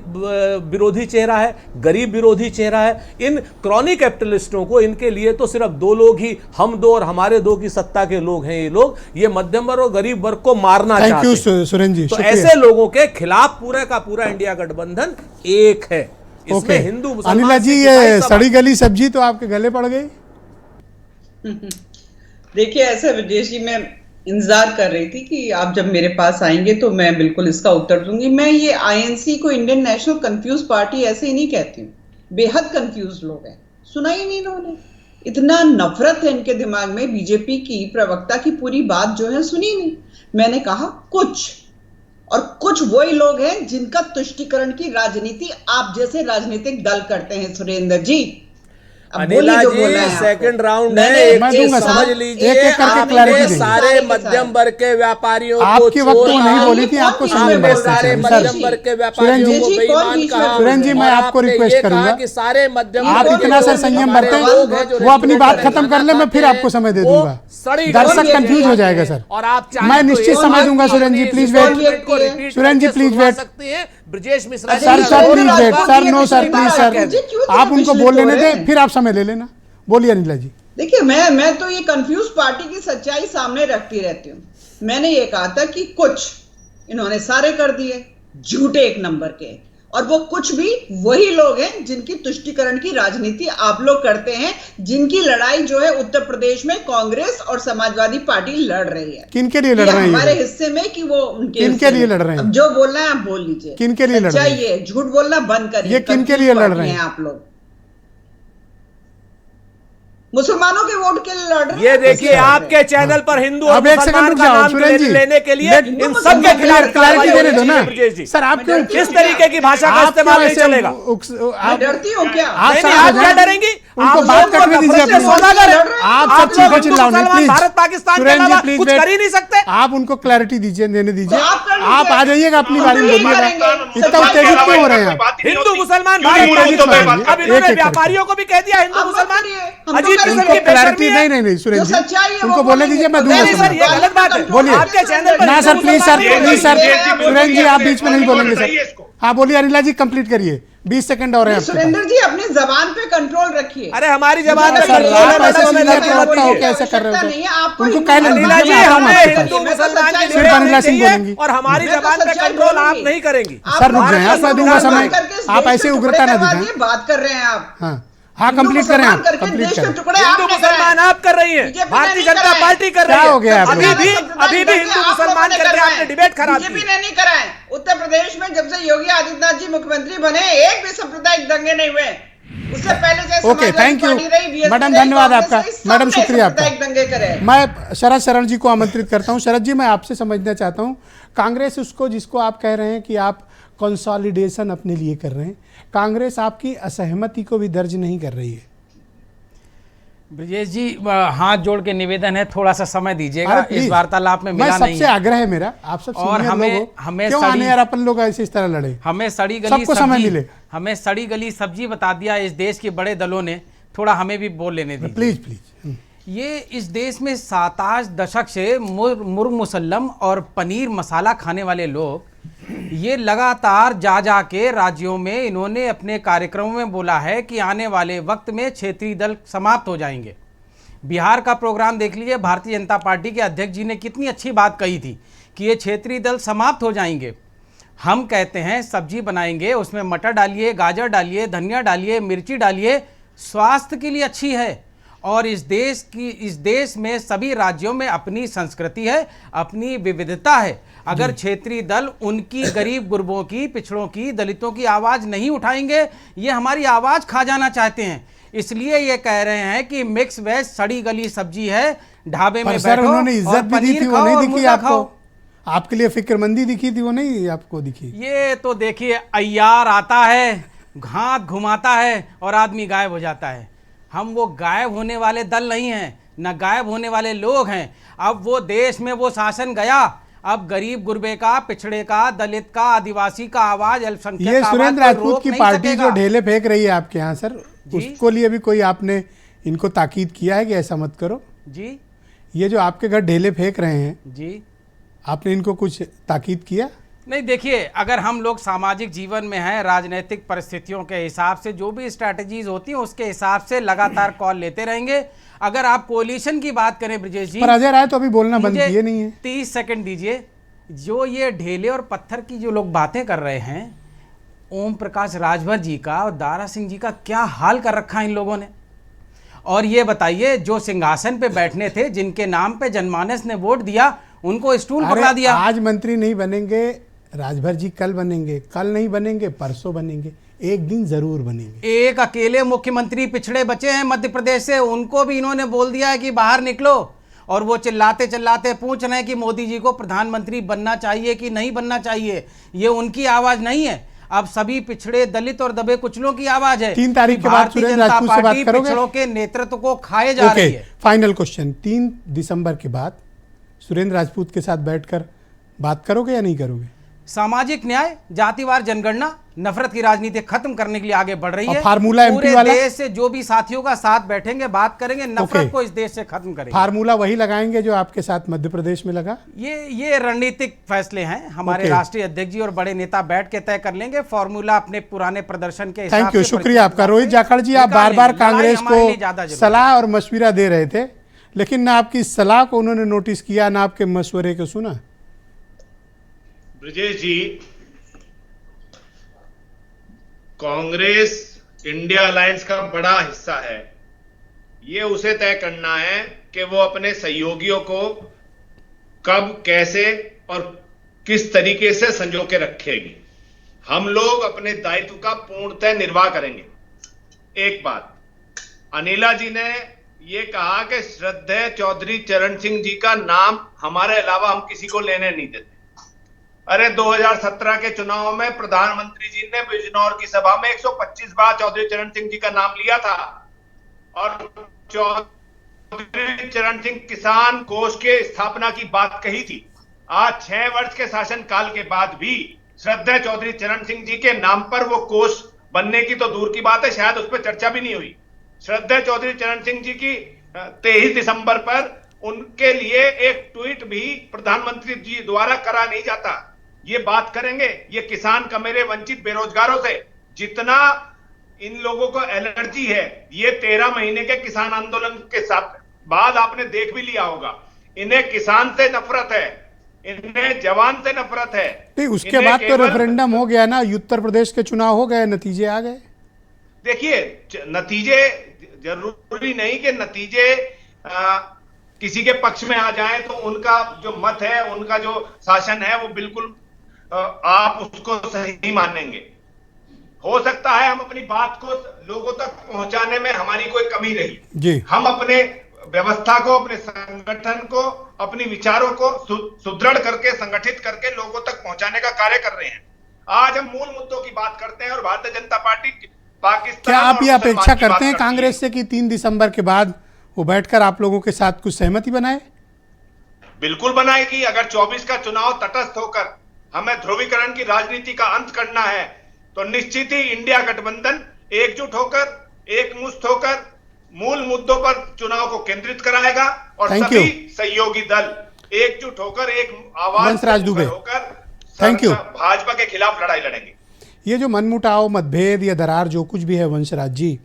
विरोधी चेहरा है, गरीब विरोधी चेहरा है, इन क्रॉनिक कैपिटलिस्टों को, इनके लिए तो सिर्फ दो लोग ही, हम दो और हमारे दो की सत्ता के लोग हैं। ये लोग ये मध्यम वर्ग और गरीब वर्ग को मारना चाहते हैं। थैंक यू सुरेंद्र जी। तो ऐसे लोगों के खिलाफ पूरा का पूरा इंडिया गठबंधन एक है। इसमें हिंदू मुसलमान, अनिला जी ये सड़ी गली सब्जी तो आपके गले पड़ गई। देखिए ऐसा विदेश जी, मैं इंतजार कर रही थी कि आप जब मेरे पास आएंगे तो मैं बिल्कुल इसका उत्तर दूंगी। मैं ये आईएनसी को इंडियन नेशनल कंफ्यूज पार्टी ऐसे ही नहीं कहती हूँ। बेहद कंफ्यूज लोग हैं, सुना ही नहीं इन्होंने। इतना नफरत है इनके दिमाग में, बीजेपी की प्रवक्ता की पूरी बात जो है सुनी नहीं। मैंने कहा कुछ वही लोग हैं जिनका तुष्टीकरण की राजनीति आप जैसे राजनीतिक दल करते हैं सुरेंद्र जी। अनिला जी सेकंड राउंड है, समझ लीजिए आपने सारे मध्यम वर्ग के व्यापारियों को नहीं बोली थी, आपको सारे मध्यम वर्ग के व्यापारियों को बेईमान कहा। सुरेंद्र जी मैं आपको रिक्वेस्ट करूंगा कि सारे मध्यम आप इतना सर संयम बरते हैं, वो अपनी बात खत्म कर ले, मैं फिर आपको समय दे दूंगा। दर्शक कंफ्यूज हो जाएगा सर, मैं निश्चित समय दूंगा। Surendra ji please wait, Surendra ji please wait, Brajesh Mishra sir please wait, sir no sir please sir, आप उनको बोल लेने दें, फिर आप समय ले लेना। बोलिए अनिला जी। देखिए, मैं तो ये कंफ्यूज पार्टी की सच्चाई सामने रखती रहती हूँ। मैंने ये कहा था कि कुछ इन्होंने सारे कर दिए झूठे एक नंबर के, और वो कुछ भी वही लोग हैं जिनकी तुष्टीकरण की राजनीति आप लोग करते हैं, जिनकी लड़ाई जो है उत्तर प्रदेश में कांग्रेस और समाजवादी पार्टी लड़ रही है। किन के लिए लड़ रहे हैं हमारे हिस्से में कि वो उनके किन के लिए लड़ रहे हैं? अब जो बोलना है आप बोल लीजिए। किन के लिए लड़ रहे हैं? चाहिए झूठ बोलना बंद करिए। ये किन के लिए लड़ रहे हैं आप लोग? मुसलमानों के वोट के लिए लड़ रहे हैं। ये देखिए, आपके चैनल पर हिंदू और अब एक सेकंड मुसलमान रुक का जाओ नाम सुरेंद्र जी, लेने के लिए इन सब के खिलाफ क्लैरिटी देने दो ना ब्रजेश जी। सर। आप क्यों किस तरीके की भाषा का इस्तेमाल नहीं चलेगा? मैं डरती हूँ क्या? आप नहीं, आप क्या डरेंगी? उनको आप बात लोग करने तो दीजिए नफरत के अपनी। सौदागर हैं। आप आप सब लोग चीखो हिंदू चिल्लाओ नहीं, तो मुसलमान प्लीज। भारत पाकिस्तान के सुरेंद्र जी, अलावा प्लीज कुछ वेट। कर ही नहीं सकते। आप उनको क्लैरिटी दीजिए, देने दीजिए। तो आप कर लीजिए। आप आ जाइएगा अपनी हम बारी तो में यही बोलिएगा। करेंगे। इतना उत्तेजित क्यों हो रहे हैं आप? हिंदू मुसलमान क्यों भारत नहीं पाकिस्तान। बोलते? बात अब एक इन्होंने एक करके। व्यापारियों को भी कह दिया हिंदू अब मत मुसलमान। करिए। हम तो अजीब कर किस्म लेंगे। की क्लैरिटी बेशर्मी है। नहीं सुरेंद्र जो जी, सच्चाई है वो उनको बोलने दीजिए, मैं दूंगा नहीं सर, ये समय। गलत बात है। बोलिए। आपके चैनल पर ना हिंदू सर प्लीज सर, मुसलमान प्लीज सर, ये सुरेंद्र जी आप बीच में नहीं बोलेंगे बताइए सर। इसको। हाँ बोलिए अनिला जी, कंप्लीट करिए, 20 सेकंड और है आपके पास। सुरेंद्र जी अपनी जबान पे कंट्रोल रखिए। अरे हमारी जबान पे सर, कंट्रोल है, आप ऐसे मैडम, हमें सीनियर धरती को मत लगता हो दीजिए। कैसे कर रहे हो नहीं है, आपको उनको हिंदू कहने अनिला दीजिए, जी, मैं आता हूँ हमें आपके हिंदू पास। मुसलमान की सिर्फ डिबेट अनिला नहीं सिंह चाहिए बोलेंगी। और हमारी मैं तो जबान पे सच्चाई कंट्रोल आप बोलूंगी। नहीं करेंगी। सर रुक जाएं, आप मैं दूंगा समय। आप ऐसे उग्रता ना दिखाएं। बात कर रहे हैं आप। हाँ कंप्लीट करें, आप करके कंप्लीट देश के करें। टुकड़े हिंदू आपने मुसलमान कराए। आप कर रही हैं, बीजेपी ने भारतीय नहीं जनता कराए। पार्टी कर क्या रही है। हो गया आपको? अभी भी हिंदू मुसलमान करके आपने डिबेट खराब की। बीजेपी ने नहीं कराए। उत्तर प्रदेश में जब से योगी आदित्यनाथ जी मुख्यमंत्री बने, एक भी सांप्रदायिक दंगे नहीं हुए। उससे पहले जैसे ओके, थैंक यू मैडम, धन्यवाद आपका मैडम, शुक्रिया आपका। दंगे करे। मैं शरद शरण जी को आमंत्रित करता हूं। शरद जी, मैं आपसे समझना चाहता हूं, कांग्रेस उसको जिसको आप कह रहे हैं कि आप कंसोलिडेशन अपने लिए कर रहे हैं, कांग्रेस आपकी असहमति को भी दर्ज नहीं कर रही है। ब्रजेश जी, हाथ जोड़ के निवेदन है, थोड़ा सा समय दीजिएगा। अरे इस प्लीज, वार्तालाप में मिला नहीं सबसे है। आग्रह है मेरा, आप सब और सीनियर लोग हो, हमें क्यों आने यार अपन लोग ऐसे इस तरह लड़े? हमें सड़ी गली सबको समय सब्जी, मिले। हमें सड़ी गली सब्जी बता दिया इस देश के बड़े दलों ने, थोड़ा हमें भी बोल लेने दीजिए। Please please. ये इस देश में 27 दशक से मुर्ग मुसल्लम और पनीर मसाला खाने वाले लोग, ये लगातार जा के राज्यों में इन्होंने अपने कार्यक्रमों में बोला है कि आने वाले वक्त में क्षेत्रीय दल समाप्त हो जाएंगे। बिहार का प्रोग्राम देख लीजिए, भारतीय जनता पार्टी के अध्यक्ष जी ने कितनी अच्छी बात कही थी कि ये क्षेत्रीय दल समाप्त हो जाएंगे। हम कहते हैं सब्जी बनाएंगे, उसमें मटर डालिए, गाजर डालिए, धनिया डालिए, मिर्ची डालिए, स्वास्थ्य के लिए अच्छी है। और इस देश में सभी राज्यों में अपनी संस्कृति है, अपनी विविधता है। अगर क्षेत्रीय दल उनकी गरीब गुरबों की, पिछड़ों की, दलितों की आवाज़ नहीं उठाएंगे, ये हमारी आवाज़ खा जाना चाहते हैं। इसलिए ये कह रहे हैं कि मिक्स वेज सड़ी गली सब्जी है, ढाबे में बैठो उन्होंने इज्जत और भी दी पनीर थी, वो खाओ नहीं और दिखी मुर्गा आपको? खाओ। आपके लिए फिक्रमंदी दिखी थी, वो नहीं आपको दिखी? ये तो देखिए, अय्यार आता है, हाथ घुमाता है और आदमी गायब हो जाता है। हम वो गायब होने वाले दल नहीं हैं, न गायब होने वाले लोग हैं। अब वो देश में वो शासन गया, अब गरीब गुरबे का, पिछड़े का, दलित का, आदिवासी का आवाज, अल्पसंख्यक ये का आवाज सुरेंद्र कोई राजपूत रोक की नहीं पार्टी सकेगा। जो ढेले फेंक रही है आपके यहाँ सर, उसको लिए भी कोई आपने इनको ताकीद किया है कि ऐसा मत करो? जी ये जो आपके घर ढेले फेंक रहे हैं, जी आपने इनको कुछ ताकीद किया? नहीं, देखिए, अगर हम लोग सामाजिक जीवन में हैं, राजनीतिक परिस्थितियों के हिसाब से जो भी स्ट्रैटेजीज होती हैं उसके हिसाब से लगातार कॉल लेते रहेंगे। अगर आप कोalition की बात करें ब्रजेश जी, पर अजय राय तो अभी बोलना बंद मुझे किए नहीं है। 30 सेकंड दीजिए। जो ये ढेले और पत्थर की जो लोग बातें कर रहे हैं, ओम प्रकाश राजभर जी का और दारा सिंह जी का क्या हाल कर रखा है इन लोगों ने। और ये बताइए, जो सिंहासन पे बैठने थे, जिनके नाम पे जनमानस ने वोट दिया, उनको स्टूल पकड़ा दिया। आज मंत्री नहीं बनेंगे राजभर जी, कल बनेंगे, कल नहीं बनेंगे परसों बनेंगे, एक दिन जरूर बनेंगे। एक अकेले मुख्यमंत्री पिछड़े बचे हैं मध्य प्रदेश से, उनको भी इन्होंने बोल दिया है कि बाहर निकलो। और वो चिल्लाते चिल्लाते पूछ रहे हैं कि मोदी जी को प्रधानमंत्री बनना चाहिए कि नहीं बनना चाहिए। ये उनकी आवाज नहीं है, अब सभी पिछड़े, दलित और दबे कुचलों की आवाज है। 3 तारीख के बाद भारतीय सुरेंद्र जनता राजपूत से बात पार्टी करोगे? पिछड़ों के नेतृत्व को खाए जा रही है। फाइनल क्वेश्चन, 3 दिसंबर के बाद सुरेंद्र राजपूत के साथ बैठकर बात करोगे या नहीं करोगे? सामाजिक न्याय, जातिवार जनगणना, नफरत की राजनीति खत्म करने के लिए आगे बढ़ रही और है। फार्मूला MP पूरे वाला? देश से जो भी साथियों का साथ बैठेंगे, बात करेंगे, नफरत को इस देश से खत्म करेंगे। फार्मूला वही लगाएंगे जो आपके साथ मध्य प्रदेश में लगा? ये रणनीतिक फैसले हैं, हमारे राष्ट्रीय अध्यक्ष जी और बड़े नेता बैठ के तय कर लेंगे। फॉर्मूला अपने पुराने प्रदर्शन के हिसाब से। थैंक यू, शुक्रिया आपका। रोहित जाखड़ जी, आप बार बार कांग्रेस को सलाह और मशविरा दे रहे थे, लेकिन ना आपकी सलाह को उन्होंने नोटिस किया, ना आपके मशवरे को सुना। ब्रजेश जी, कांग्रेस इंडिया अलायंस का बड़ा हिस्सा है। ये उसे तय करना है कि वो अपने सहयोगियों को कब, कैसे और किस तरीके से संजो के रखेगी। हम लोग अपने दायित्व का पूर्णतः निर्वाह करेंगे। एक बात, अनिला जी ने ये कहा कि श्रद्धेय चौधरी चरण सिंह जी का नाम हमारे अलावा हम किसी को लेने नहीं देते। अरे 2017 के चुनाव में प्रधानमंत्री जी ने बिजनौर की सभा में 125 बार चौधरी चरण सिंह जी का नाम लिया था और चौधरी चरण सिंह किसान कोष के स्थापना की बात कही थी। आज 6 वर्ष के शासन काल के बाद भी श्रद्धेय चौधरी चरण सिंह जी के नाम पर वो कोष बनने की तो दूर की बात है, शायद उस पर चर्चा भी नहीं हुई। श्रद्धेय चौधरी चरण सिंह जी की 23 दिसंबर पर उनके लिए एक ट्वीट भी प्रधानमंत्री जी द्वारा करा नहीं जाता। ये बात करेंगे, ये किसान, कमेरे, वंचित, बेरोजगारों से जितना इन लोगों को एलर्जी है, ये 13 महीने के किसान आंदोलन के साथ बाद आपने देख भी लिया होगा। इन्हें किसान से नफरत है, इन्हें जवान से नफरत है। नहीं, उसके बाद तो रेफरेंडम हो गया ना, उत्तर प्रदेश के चुनाव हो गए, नतीजे आ गए। देखिए, नतीजे जरूरी नहीं कि नतीजे किसी के पक्ष में आ जाए तो उनका जो मत है, उनका जो शासन है, वो बिल्कुल आप उसको सही मानेंगे। हो सकता है हम अपनी बात को लोगों तक पहुंचाने में हमारी कोई कमी रही जी। हम अपने व्यवस्था को, अपने संगठन को, अपनी विचारों को सुदृढ़ करके, संगठित करके लोगों तक पहुंचाने का कार्य कर रहे हैं। आज हम मूल मुद्दों की बात करते हैं और भारतीय जनता पार्टी पाकिस्तान, क्या आप ये अपेक्षा करते हैं कांग्रेस से कि 3 दिसंबर के बाद वो बैठकर आप लोगों के साथ कुछ सहमति बनाए? बिल्कुल बनाएगी। अगर 24 का चुनाव तटस्थ होकर हमें ध्रुवीकरण की राजनीति का अंत करना है तो निश्चित ही इंडिया गठबंधन एकजुट होकर, एकमुश्त होकर मूल मुद्दों पर चुनाव को केंद्रित कराएगा और सभी सहयोगी दल एकजुट होकर एक आवाज होकर थैंक यू भाजपा के खिलाफ लड़ाई लड़ेंगे। ये जो मनमुटाव, मतभेद या दरार जो कुछ भी है वंशराज जी,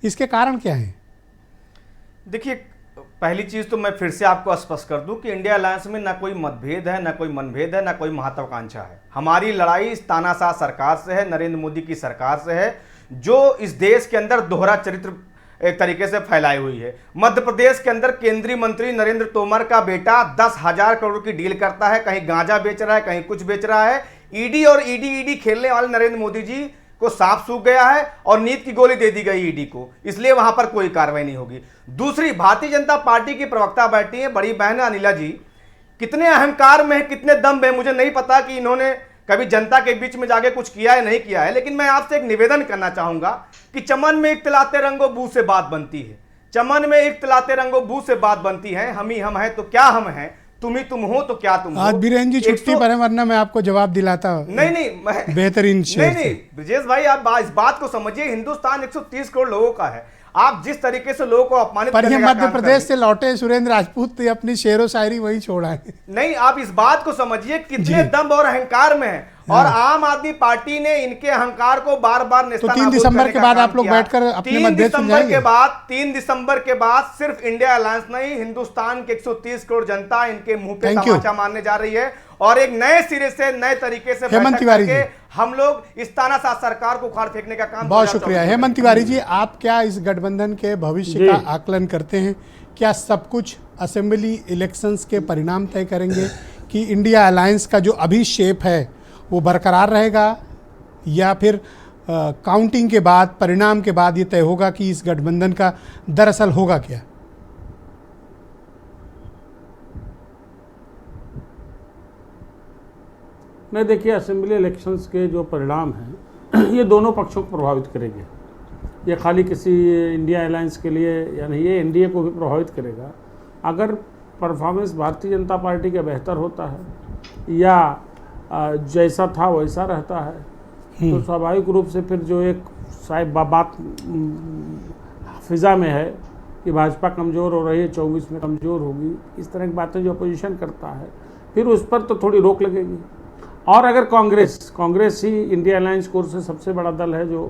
इसके कारण क्या है? देखिए, पहली चीज तो मैं फिर से आपको स्पष्ट कर दूं कि इंडिया अलायंस में ना कोई मतभेद है, ना कोई मनभेद है, ना कोई महत्वाकांक्षा है। हमारी लड़ाई इस तानाशाह सरकार से है, नरेंद्र मोदी की सरकार से है, जो इस देश के अंदर दोहरा चरित्र एक तरीके से फैलाई हुई है। मध्य प्रदेश के अंदर केंद्रीय मंत्री नरेंद्र तोमर का बेटा 10,000 करोड़ की डील करता है, कहीं गांजा बेच रहा है, कहीं कुछ बेच रहा है। ईडी और ईडी खेलने वाले नरेंद्र मोदी जी को साफ सूख गया है और नींद की गोली दे दी गई ईडी को, इसलिए वहां पर कोई कार्रवाई नहीं होगी। दूसरी, भारतीय जनता पार्टी की प्रवक्ता बैठी है, बड़ी बहन अनिला जी, कितने अहंकार में है, कितने दम में, मुझे नहीं पता कि इन्होंने कभी जनता के बीच में जाके कुछ किया है नहीं किया है, लेकिन मैं आपसे एक निवेदन करना चाहूंगा कि चमन में इख्तिलाते रंगो बू से बात बनती है, चमन में इख्तिलाते रंगो बू से बात बनती है। हम ही हम हैं तो क्या हम हैं, तुम ही तुम हो तो क्या तुम हो। आज बीरेन जी छुट्टी पर है, वरना मैं आपको जवाब दिलाता। नहीं, बेहतरीन नहीं, ब्रजेश भाई, आप इस बात को समझिए, हिंदुस्तान 130 करोड़ लोगों का है। आप जिस तरीके से लोगों को अपमानित पर ये मध्य प्रदेश से लौटे सुरेंद्र राजपूत ने अपनी शेरो शायरी वही छोड़ा है। नहीं, आप इस बात को समझिए कितने दम और अहंकार में है, और आम आदमी पार्टी ने इनके अहंकार को बार बार तो 3 दिसंबर के बाद आप लोग बैठकर अपने मतभेद सुलझाएंगे? 3 दिसंबर के बाद सिर्फ इंडिया अलायंस नहीं, हिंदुस्तान के 130 करोड़ जनता इनके मुंह पे तमाचा मारने जा रही है और एक नए सिरे से, नए तरीके से हेमंत तिवारी जी, हम लोग इस तानाशाह सरकार को उखाड़ फेंकने का काम। बहुत शुक्रिया। हेमंत तिवारी जी, आप क्या इस गठबंधन के भविष्य का आकलन करते हैं? क्या सब कुछ असेंबली इलेक्शंस के परिणाम तय करेंगे कि इंडिया अलायंस का जो अभी शेप है वो बरकरार रहेगा, या फिर काउंटिंग के बाद, परिणाम के बाद ये तय होगा कि इस गठबंधन का दरअसल होगा क्या? नहीं, देखिए, असेंबली इलेक्शंस के जो परिणाम हैं ये दोनों पक्षों को प्रभावित करेंगे। ये खाली किसी इंडिया अलायंस के लिए या नहीं, ये एनडीए को भी प्रभावित करेगा। अगर परफॉर्मेंस भारतीय जनता पार्टी का बेहतर होता है या जैसा था वैसा रहता है तो स्वाभाविक रूप से फिर जो एक शायद बात फिजा में है कि भाजपा कमज़ोर हो रही है, 24 में कमज़ोर होगी, इस तरह की बातें जो अपोजिशन करता है, फिर उस पर तो थोड़ी रोक लगेगी। और अगर कांग्रेस ही इंडिया अलायंस कोर से सबसे बड़ा दल है जो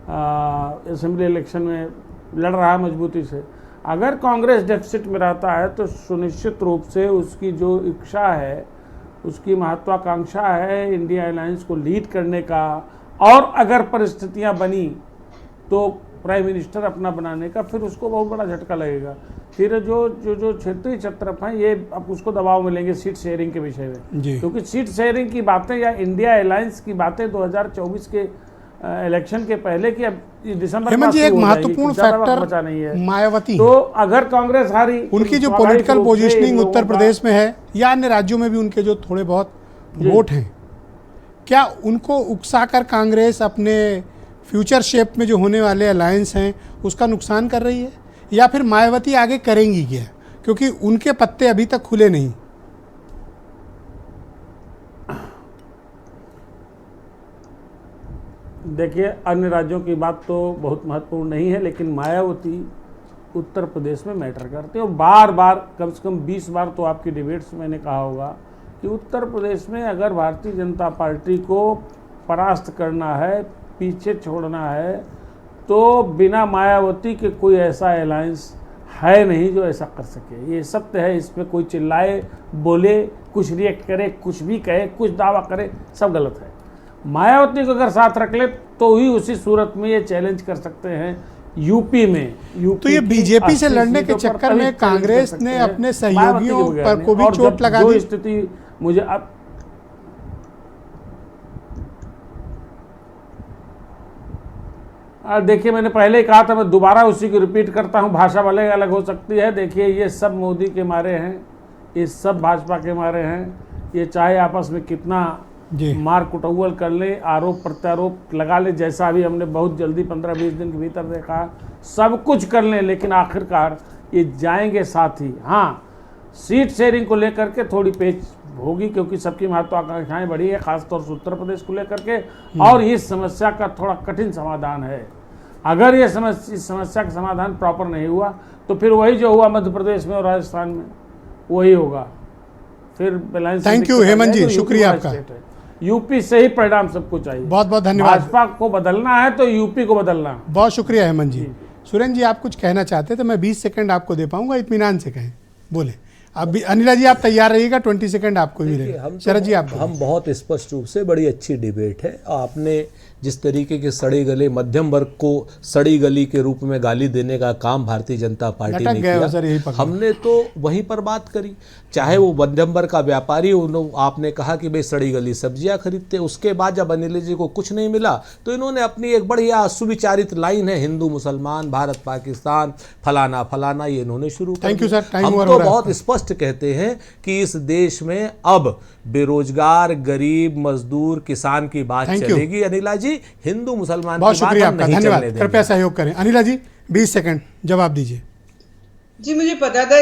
असेंबली इलेक्शन में लड़ रहा है मजबूती से, अगर कांग्रेस डेफिसिट में रहता है तो सुनिश्चित रूप से उसकी जो इच्छा है, उसकी महत्वाकांक्षा है इंडिया अलायंस को लीड करने का, और अगर परिस्थितियां बनी तो प्राइम मिनिस्टर अपना बनाने का, फिर उसको बहुत बड़ा झटका लगेगा। फिर जो क्षेत्रीय छत्रप हैं ये अब उसको दबाव मिलेंगे सीट शेयरिंग के विषय में, क्योंकि सीट शेयरिंग की बातें या इंडिया अलायंस की बातें 2024 के इलेक्शन के पहले की अब दिसंबर हेमंत जी, एक महत्वपूर्ण फैक्टर नहीं है मायावती, तो अगर कांग्रेस हारी, उनकी जो पॉलिटिकल पोजीशनिंग उत्तर प्रदेश में है या अन्य राज्यों में भी उनके जो थोड़े बहुत वोट हैं, क्या उनको उकसाकर कांग्रेस अपने फ्यूचर शेप में जो होने वाले अलायंस हैं उसका नुकसान कर रही है, या फिर मायावती आगे करेंगी क्या, क्योंकि उनके पत्ते अभी तक खुले नहीं? देखिए, अन्य राज्यों की बात तो बहुत महत्वपूर्ण नहीं है, लेकिन मायावती उत्तर प्रदेश में मैटर करते हैं। और बार बार कम से कम 20 बार तो आपकी डिबेट्स में मैंने कहा होगा कि उत्तर प्रदेश में अगर भारतीय जनता पार्टी को परास्त करना है, पीछे छोड़ना है, तो बिना मायावती के कोई ऐसा अलायंस है नहीं जो ऐसा कर सके। ये सत्य है, इसमें कोई चिल्लाए, बोले, कुछ रिएक्ट करे, कुछ भी कहे, कुछ दावा करे, सब गलत है। मायावती को अगर साथ रख ले तो ही उसी सूरत में ये चैलेंज कर सकते हैं यूपी में। तो ये बीजेपी से लड़ने के चक्कर में कांग्रेस ने अपने सहयोगियों पर को भी चोट लगा दी। स्थिति मुझे अब देखिए, मैंने पहले ही कहा था, मैं दोबारा उसी को रिपीट करता हूं, भाषा वाले अलग हो सकती है। देखिए, ये सब मोदी के मारे हैं, ये सब भाजपा के मारे हैं। ये चाहे आपस में कितना मार कुटौल कर ले, आरोप प्रत्यारोप लगा ले, जैसा अभी हमने बहुत जल्दी 15-20 दिन के भीतर देखा, सब कुछ कर लें, लेकिन आखिरकार ये जाएंगे साथ ही। हाँ, सीट शेयरिंग को लेकर के थोड़ी पेच होगी, क्योंकि सबकी महत्वाकांक्षाएं बढ़ी है, खासतौर से उत्तर प्रदेश को लेकर के, और इस समस्या का थोड़ा कठिन समाधान है। अगर ये इस समस्या का समाधान प्रॉपर नहीं हुआ तो फिर वही जो हुआ मध्य प्रदेश में और राजस्थान में वही होगा। फिर बैलेंस। थैंक यू हेमंत जी, शुक्रिया आपका। यूपी से ही परिणाम सबको चाहिए। बहुत बहुत धन्यवाद। भाजपा को बदलना है तो यूपी को बदलना। बहुत शुक्रिया हेमंत जी। सुरेंद्र जी, आप कुछ कहना चाहते तो मैं 20 सेकंड आपको दे पाऊंगा, इत्मीनान से कहें, बोले। अब अनिला जी आप तैयार रहिएगा, 20 सेकंड आपको भी मिलेगा। शरद जी आप। हम बहुत स्पष्ट रूप से, बड़ी अच्छी डिबेट है। आपने जिस तरीके के सड़े गले मध्यम वर्ग को सड़ी गली के रूप में गाली देने का काम भारतीय जनता पार्टी ने किया, हमने तो वहीं पर बात करी। चाहे वो मध्यम वर्ग का व्यापारी, आपने कहा कि भाई सड़ी गली सब्जियां खरीदते, उसके बाद जब अनिल जी को कुछ नहीं मिला तो इन्होंने अपनी एक बढ़िया सुविचारित लाइन है, हिंदू मुसलमान, भारत पाकिस्तान, फलाना फलाना, ये इन्होंने शुरू कर दिया। हम तो बहुत स्पष्ट कहते हैं कि इस देश में अब बेरोजगार, गरीब, मजदूर, किसान की बात चलेगी। अनिला जी, हिंदू मुसलमान बहुत की बात शुक्रिया हम आपका, नहीं धन्यवाद। चलने कृपया सहयोग करें। अनिला जी 20 सेकंड जवाब दीजिए। जी, मुझे पता था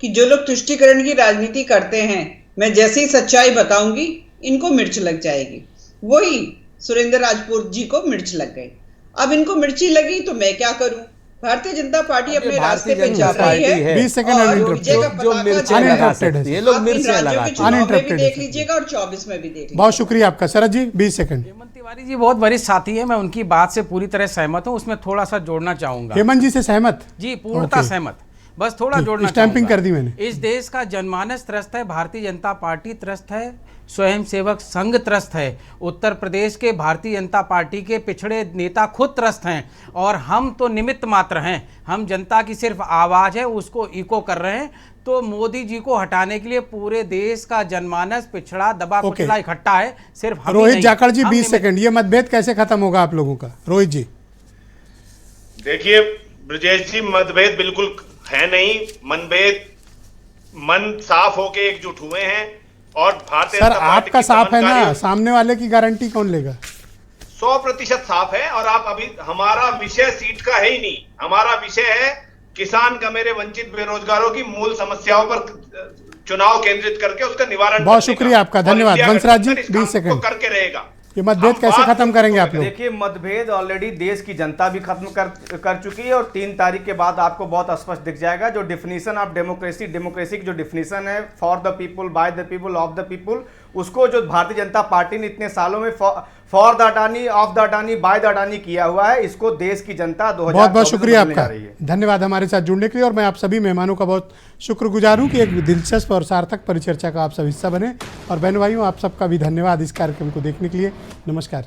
कि जो लोग तुष्टीकरण की राजनीति करते हैं, मैं जैसे ही सच्चाई बताऊंगी इनको मिर्च लग जाएगी। वही सुरेंद्र राजपूत जी को मिर्च लग गई। अब इनको मिर्ची लगी तो मैं क्या करूं? भारतीय जनता पार्टी अपने रास्ते पे जा रही है। 20 सेकंड जो मिर्चें लगा सकते हैं, ये लोग मिर्चें लगाते हैं। देख लीजिएगा और 24 में भी देख लीजिएगा। बहुत शुक्रिया आपका। शरद जी 20 सेकंड। हेमंत तिवारी जी बहुत वरिष्ठ साथी है, मैं उनकी बात से पूरी तरह सहमत हूं, उसमें थोड़ा सा जोड़ना चाहूंगा। हेमंत जी से सहमत? जी, पूर्णतः सहमत, बस थोड़ा जोड़ना स्टैंपिंग कर दी मैंने। इस देश का जनमानस त्रस्त है, भारतीय जनता पार्टी त्रस्त है, स्वयंसेवक संघ त्रस्त है, उत्तर प्रदेश के भारतीय जनता पार्टी के पिछड़े नेता खुद त्रस्त हैं, और हम तो निमित्त मात्र हैं। हम जनता की सिर्फ आवाज़ है, उसको इको कर रहे हैं। तो मोदी जी को हटाने के लिए पूरे देश का जनमानस पिछड़ा, दबा कुचला इकट्ठा है, सिर्फ हम। रोहित जाखड़ जी 20 सेकंड। ये मतभेद कैसे खत्म होगा आप लोगों का? रोहित जी। देखिए ब्रजेश जी, मतभेद बिल्कुल है नहीं। मन साफ होके एकजुट हुए हैं, और भारतीय सर आपका साफ है ना, सामने वाले की गारंटी कौन लेगा? 100% साफ है। और आप अभी, हमारा विषय सीट का है ही नहीं, हमारा विषय है किसान का, मेरे वंचित बेरोजगारों की मूल समस्याओं पर चुनाव केंद्रित करके उसका निवारण। बहुत शुक्रिया आपका, धन्यवाद। वंशराज जी 20 सेकंड करके रहेगा। ये मतभेद हम कैसे बात खत्म करेंगे आप लोग? देखिए, मतभेद ऑलरेडी देश की जनता भी खत्म कर चुकी है और 3 तारीख के बाद आपको बहुत स्पष्ट दिख जाएगा। जो डिफिनीशन ऑफ डेमोक्रेसी की जो डिफिनीशन है, for the people, by the people, of the people, उसको जो भारतीय जनता पार्टी ने इतने सालों में for the Adani, of the Adani, by the Adani किया हुआ है, इसको देश की जनता 2024 बहुत बहुत शुक्रिया में बदलने आपका, जा रही है। धन्यवाद हमारे साथ जुड़ने के लिए। और मैं आप सभी मेहमानों का बहुत शुक्रगुजार हूँ कि एक दिलचस्प और सार्थक परिचर्चा का आप सब हिस्सा बने। और बहनों भाइयों, आप सबका भी धन्यवाद इस कार्यक्रम को देखने के लिए। नमस्कार।